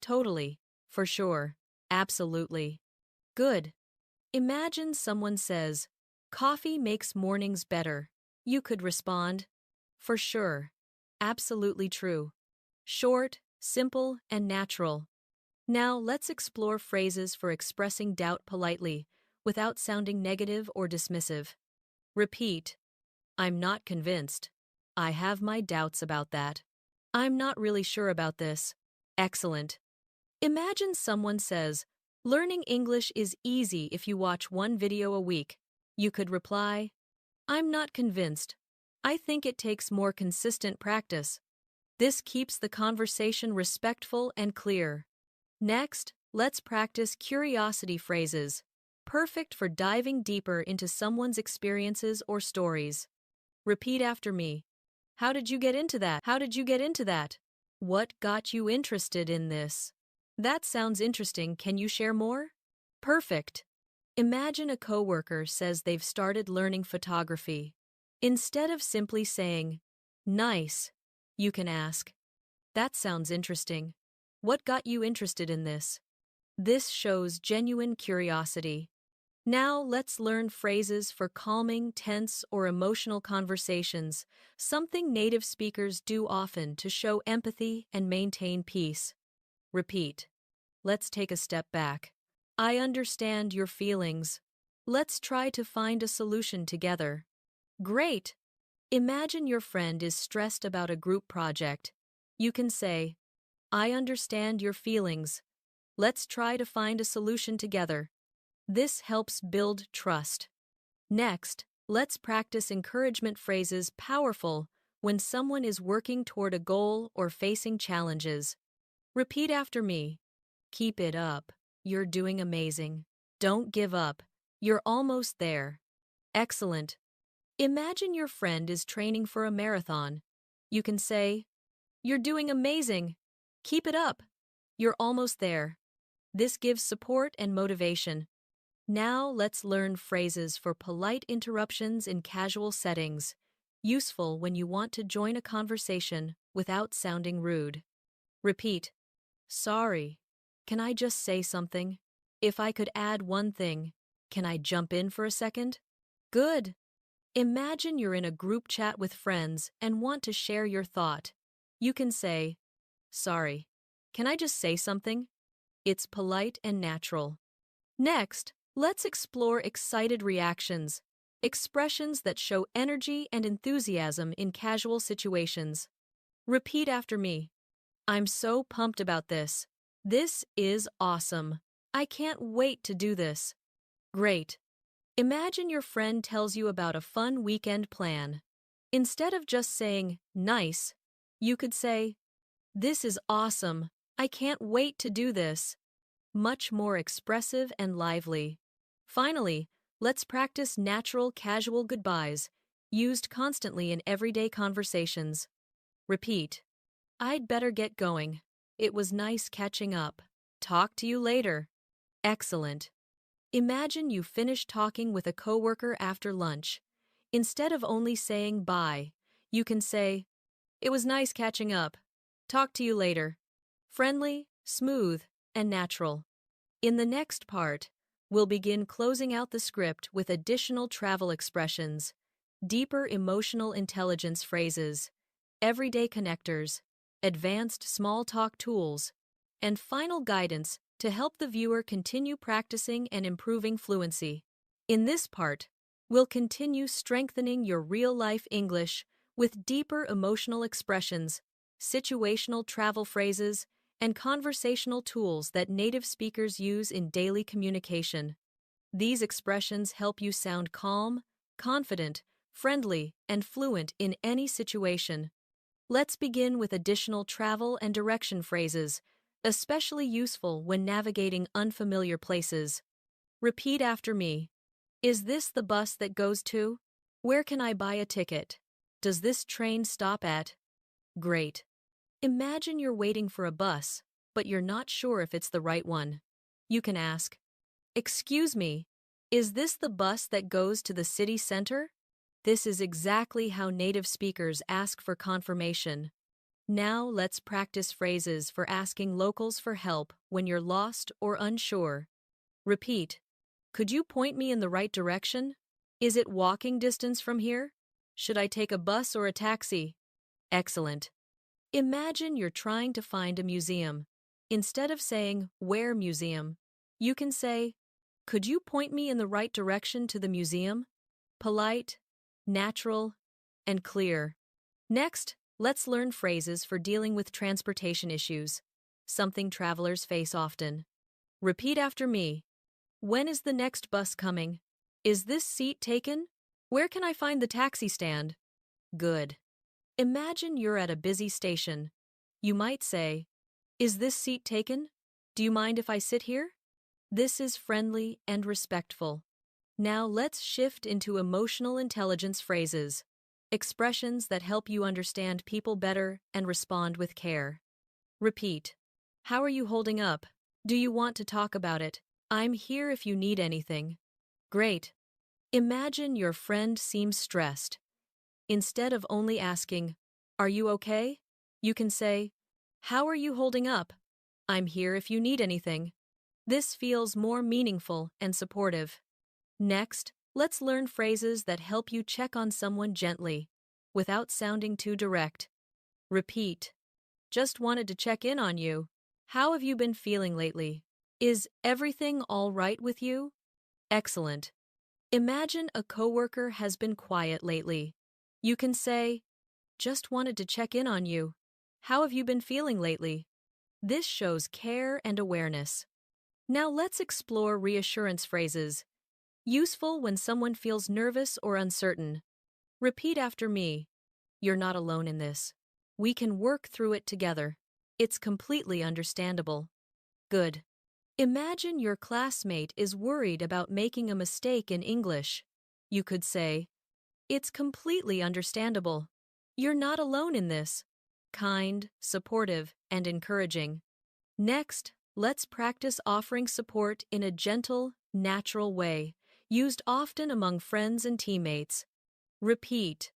Speaker 1: Totally, for sure, absolutely. Good. Imagine someone says, Coffee makes mornings better. You could respond, For sure, absolutely true. Short, simple, and natural. Now let's explore phrases for expressing doubt politely, without sounding negative or dismissive. Repeat. I'm not convinced. I have my doubts about that. I'm not really sure about this. Excellent. Imagine someone says, Learning English is easy if you watch one video a week. You could reply, I'm not convinced. I think it takes more consistent practice. This keeps the conversation respectful and clear. Next, let's practice curiosity phrases, perfect for diving deeper into someone's experiences or stories. Repeat after me. How did you get into that? How did you get into that? What got you interested in this? That sounds interesting. Can you share more? Perfect. Imagine a coworker says they've started learning photography. Instead of simply saying, Nice, you can ask, That sounds interesting. What got you interested in this? This shows genuine curiosity. Now let's learn phrases for calming, tense, or emotional conversations, something native speakers do often to show empathy and maintain peace. Repeat. Let's take a step back. I understand your feelings. Let's try to find a solution together. Great! Imagine your friend is stressed about a group project. You can say, I understand your feelings. Let's try to find a solution together. This helps build trust. Next, let's practice encouragement phrases powerful when someone is working toward a goal or facing challenges. Repeat after me. Keep it up. You're doing amazing. Don't give up. You're almost there. Excellent. Imagine your friend is training for a marathon. You can say, You're doing amazing. Keep it up. You're almost there. This gives support and motivation. Now let's learn phrases for polite interruptions in casual settings. useful when you want to join a conversation without sounding rude. Repeat, sorry. Can I just say something? If I could add one thing, can I jump in for a second? Good. Imagine you're in a group chat with friends and want to share your thought. You can say, sorry. Can I just say something? It's polite and natural. Next, let's explore excited reactions, expressions that show energy and enthusiasm in casual situations. Repeat after me. I'm so pumped about this. This is awesome. I can't wait to do this. Great. Imagine your friend tells you about a fun weekend plan. Instead of just saying, nice, you could say, this is awesome. I can't wait to do this. Much more expressive and lively. Finally, let's practice natural, casual goodbyes, used constantly in everyday conversations. Repeat. I'd better get going. It was nice catching up. Talk to you later. Excellent. Imagine you finish talking with a coworker after lunch. Instead of only saying bye, you can say, it was nice catching up. Talk to you later. Friendly, smooth, and natural. In the next part, we'll begin closing out the script with additional travel expressions, deeper emotional intelligence phrases, everyday connectors, advanced small talk tools, and final guidance to help the viewer continue practicing and improving fluency. In this part, we'll continue strengthening your real-life English with deeper emotional expressions, situational travel phrases, and conversational tools that native speakers use in daily communication. These expressions help you sound calm, confident, friendly, and fluent in any situation. Let's begin with additional travel and direction phrases, especially useful when navigating unfamiliar places. Repeat after me. Is this the bus that goes to? Where can I buy a ticket? Does this train stop at? Great. Imagine you're waiting for a bus, but you're not sure if it's the right one. You can ask, excuse me, is this the bus that goes to the city center? This is exactly how native speakers ask for confirmation. Now let's practice phrases for asking locals for help when you're lost or unsure. Repeat. Could you point me in the right direction? Is it walking distance from here? Should I take a bus or a taxi? Excellent. Imagine you're trying to find a museum. Instead of saying, where museum, you can say, could you point me in the right direction to the museum? Polite, natural, and clear. Next, let's learn phrases for dealing with transportation issues, something travelers face often. Repeat after me. When is the next bus coming? Is this seat taken? Where can I find the taxi stand? Good. Imagine you're at a busy station. You might say, is this seat taken? Do you mind if I sit here? This is friendly and respectful. Now let's shift into emotional intelligence phrases, expressions that help you understand people better and respond with care. Repeat. How are you holding up? Do you want to talk about it? I'm here if you need anything. Great. Imagine your friend seems stressed. Instead of only asking, are you okay? You can say, how are you holding up? I'm here if you need anything. This feels more meaningful and supportive. Next, let's learn phrases that help you check on someone gently, without sounding too direct. Repeat. Just wanted to check in on you. How have you been feeling lately? Is everything all right with you? Excellent. Imagine a coworker has been quiet lately. You can say, just wanted to check in on you. How have you been feeling lately? This shows care and awareness. Now let's explore reassurance phrases, useful when someone feels nervous or uncertain. Repeat after me. You're not alone in this. We can work through it together. It's completely understandable. Good. Imagine your classmate is worried about making a mistake in English. You could say, it's completely understandable. You're not alone in this. Kind, supportive, and encouraging. Next, let's practice offering support in a gentle, natural way, used often among friends and teammates. Repeat.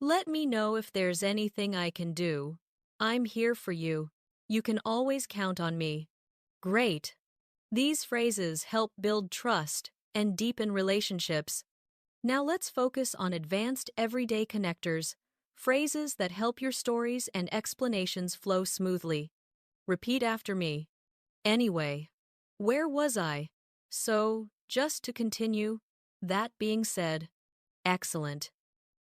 Speaker 1: Let me know if there's anything I can do. I'm here for you. You can always count on me. Great. These phrases help build trust and deepen relationships. Now let's focus on advanced everyday connectors, phrases that help your stories and explanations flow smoothly. Repeat after me. Anyway, where was I? So, just to continue, that being said, excellent.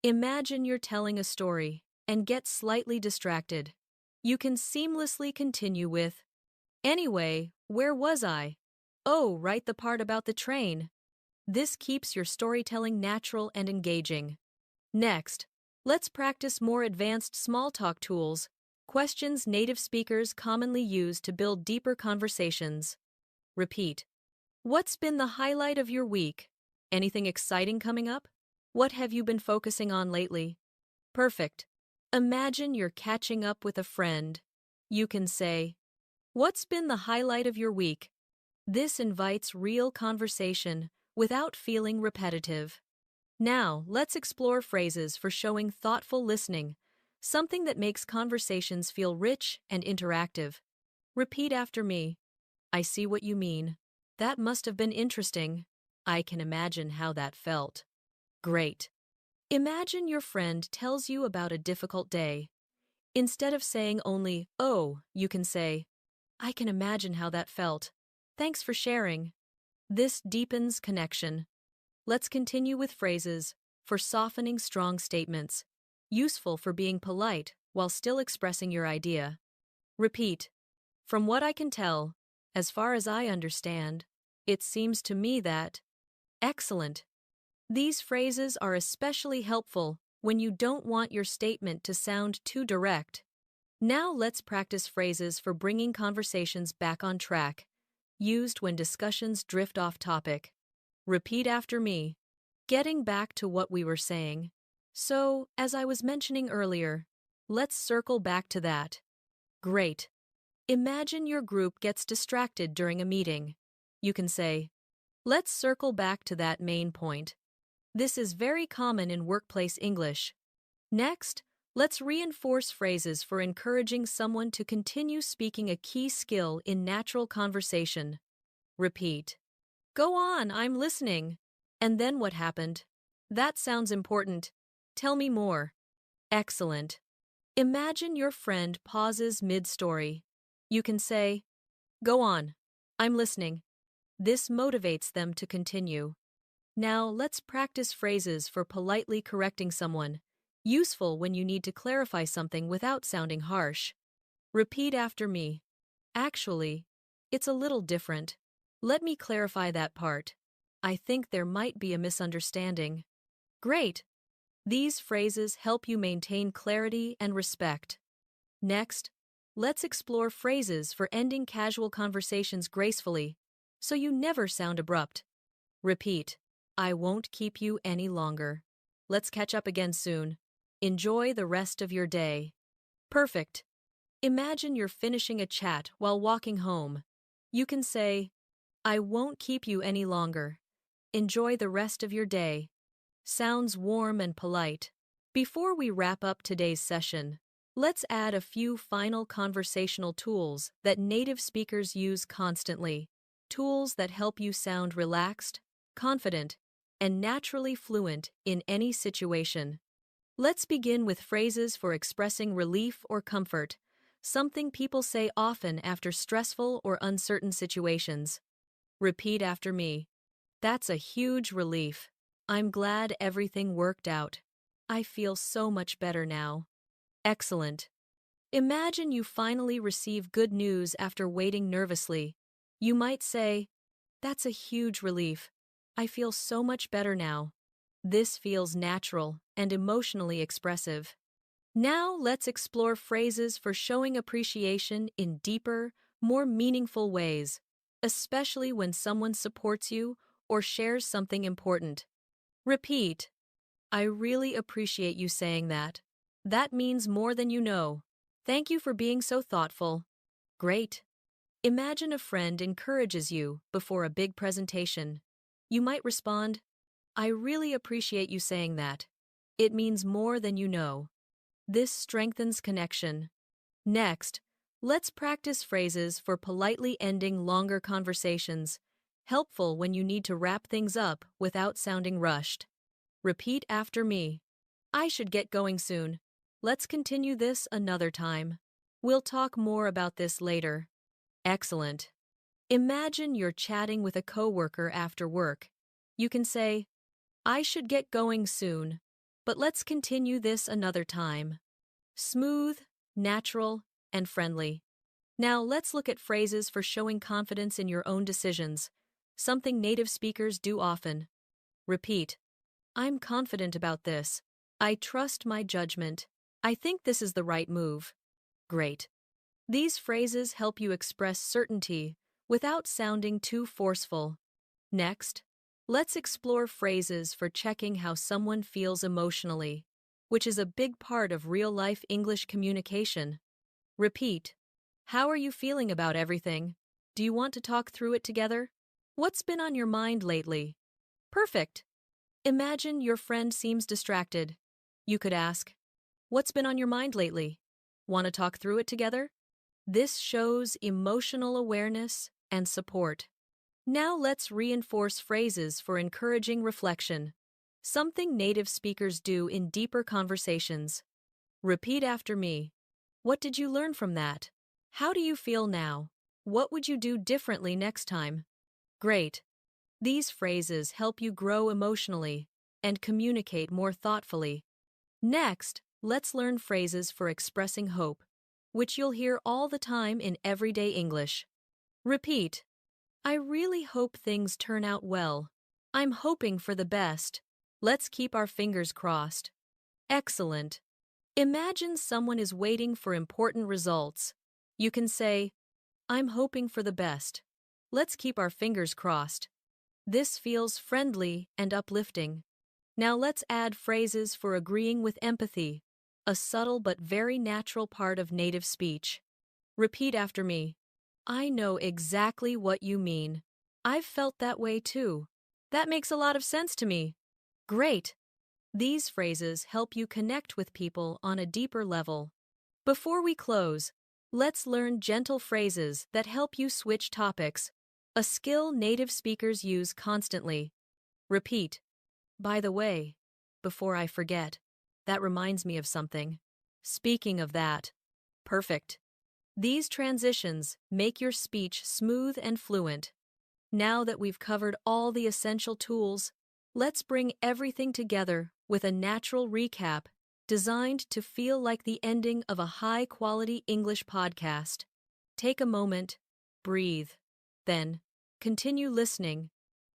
Speaker 1: Imagine you're telling a story and get slightly distracted. You can seamlessly continue with, anyway, where was I? Oh, right, the part about the train. This keeps your storytelling natural and engaging. Next, let's practice more advanced small talk tools, questions native speakers commonly use to build deeper conversations. Repeat. What's been the highlight of your week? Anything exciting coming up? What have you been focusing on lately? Perfect. Imagine you're catching up with a friend. You can say, what's been the highlight of your week? This invites real conversation without feeling repetitive. Now, let's explore phrases for showing thoughtful listening, something that makes conversations feel rich and interactive. Repeat after me. I see what you mean. That must have been interesting. I can imagine how that felt. Great. Imagine your friend tells you about a difficult day. Instead of saying only, oh, you can say, I can imagine how that felt. Thanks for sharing. This deepens connection. Let's continue with phrases for softening strong statements, useful for being polite while still expressing your idea. Repeat. From what I can tell, as far as I understand, it seems to me that. Excellent. These phrases are especially helpful when you don't want your statement to sound too direct. Now let's practice phrases for bringing conversations back on track, used when discussions drift off topic. Repeat after me. Getting back to what we were saying. So, as I was mentioning earlier, let's circle back to that. Great. Imagine your group gets distracted during a meeting. You can say, let's circle back to that main point. This is very common in workplace English. Next, let's reinforce phrases for encouraging someone to continue speaking a key skill in natural conversation. Repeat. Go on, I'm listening. And then what happened? That sounds important. Tell me more. Excellent. Imagine your friend pauses mid-story. You can say, go on, I'm listening. This motivates them to continue. Now let's practice phrases for politely correcting someone, useful when you need to clarify something without sounding harsh. Repeat after me. Actually, it's a little different. Let me clarify that part. I think there might be a misunderstanding. Great. These phrases help you maintain clarity and respect. Next, let's explore phrases for ending casual conversations gracefully, so you never sound abrupt. Repeat. I won't keep you any longer. Let's catch up again soon. Enjoy the rest of your day. Perfect. Imagine you're finishing a chat while walking home. You can say, I won't keep you any longer. Enjoy the rest of your day. Sounds warm and polite. Before we wrap up today's session, let's add a few final conversational tools that native speakers use constantly. Tools that help you sound relaxed, confident, and naturally fluent in any situation. Let's begin with phrases for expressing relief or comfort, something people say often after stressful or uncertain situations. Repeat after me. That's a huge relief. I'm glad everything worked out. I feel so much better now. Excellent. Imagine you finally receive good news after waiting nervously. You might say, that's a huge relief. I feel so much better now. This feels natural and emotionally expressive. Now let's explore phrases for showing appreciation in deeper, more meaningful ways, especially when someone supports you or shares something important. Repeat. I really appreciate you saying that. That means more than you know. Thank you for being so thoughtful. Great. Imagine a friend encourages you before a big presentation. You might respond, I really appreciate you saying that. It means more than you know. This strengthens connection. Next, let's practice phrases for politely ending longer conversations, helpful when you need to wrap things up without sounding rushed. Repeat after me. I should get going soon. Let's continue this another time. We'll talk more about this later. Excellent. Imagine you're chatting with a coworker after work. You can say, I should get going soon, but let's continue this another time. Smooth, natural, and friendly. Now let's look at phrases for showing confidence in your own decisions, something native speakers do often. Repeat. I'm confident about this. I trust my judgment. I think this is the right move. Great. These phrases help you express certainty without sounding too forceful. Next, let's explore phrases for checking how someone feels emotionally, which is a big part of real-life English communication. Repeat. How are you feeling about everything? Do you want to talk through it together? What's been on your mind lately? Perfect. Imagine your friend seems distracted. You could ask, what's been on your mind lately? Want to talk through it together? This shows emotional awareness and support. Now let's reinforce phrases for encouraging reflection, something native speakers do in deeper conversations. Repeat after me. What did you learn from that? How do you feel now? What would you do differently next time? Great. These phrases help you grow emotionally and communicate more thoughtfully. Next, let's learn phrases for expressing hope, which you'll hear all the time in everyday English. Repeat. I really hope things turn out well. I'm hoping for the best. Let's keep our fingers crossed. Excellent. Imagine someone is waiting for important results. You can say, I'm hoping for the best. Let's keep our fingers crossed. This feels friendly and uplifting. Now let's add phrases for agreeing with empathy, a subtle but very natural part of native speech. Repeat after me. I know exactly what you mean. I've felt that way too. That makes a lot of sense to me. Great. These phrases help you connect with people on a deeper level. Before we close, let's learn gentle phrases that help you switch topics, a skill native speakers use constantly. Repeat. By the way, before I forget, that reminds me of something. Speaking of that. Perfect. These transitions make your speech smooth and fluent. Now that we've covered all the essential tools, let's bring everything together with a natural recap designed to feel like the ending of a high-quality English podcast. Take a moment, breathe, then continue listening.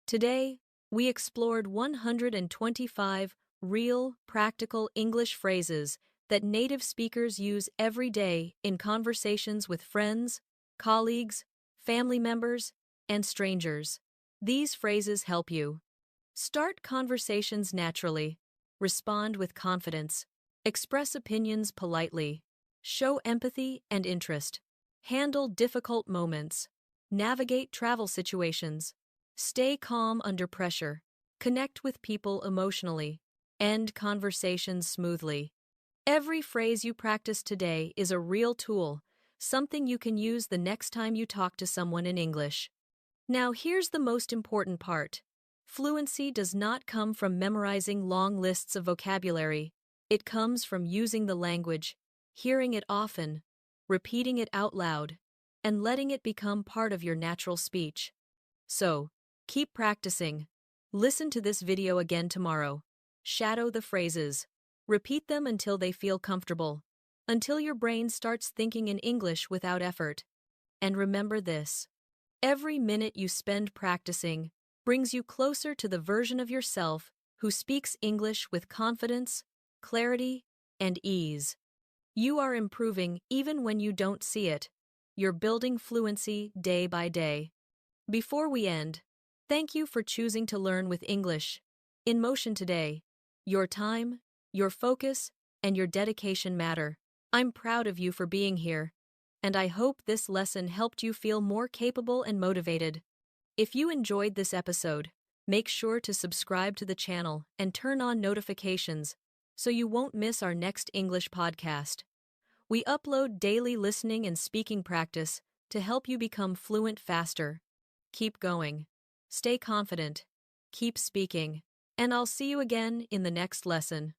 Speaker 1: Today, we explored 125 real, practical English phrases that native speakers use every day in conversations with friends, colleagues, family members, and strangers. These phrases help you start conversations naturally, respond with confidence, express opinions politely, show empathy and interest, handle difficult moments, navigate travel situations, stay calm under pressure, connect with people emotionally, end conversations smoothly. Every phrase you practice today is a real tool, something you can use the next time you talk to someone in English. Now here's the most important part. Fluency does not come from memorizing long lists of vocabulary. It comes from using the language, hearing it often, repeating it out loud, and letting it become part of your natural speech. So, keep practicing. Listen to this video again tomorrow. Shadow the phrases. Repeat them until they feel comfortable, until your brain starts thinking in English without effort. And remember this: every minute you spend practicing brings you closer to the version of yourself who speaks English with confidence, clarity, and ease. You are improving even when you don't see it. You're building fluency day by day. Before we end, thank you for choosing to learn with English in Motion today. Your time, your focus, and your dedication matter. I'm proud of you for being here, and I hope this lesson helped you feel more capable and motivated. If you enjoyed this episode, make sure to subscribe to the channel and turn on notifications so you won't miss our next English podcast. We upload daily listening and speaking practice to help you become fluent faster. Keep going. Stay confident. Keep speaking. And I'll see you again in the next lesson.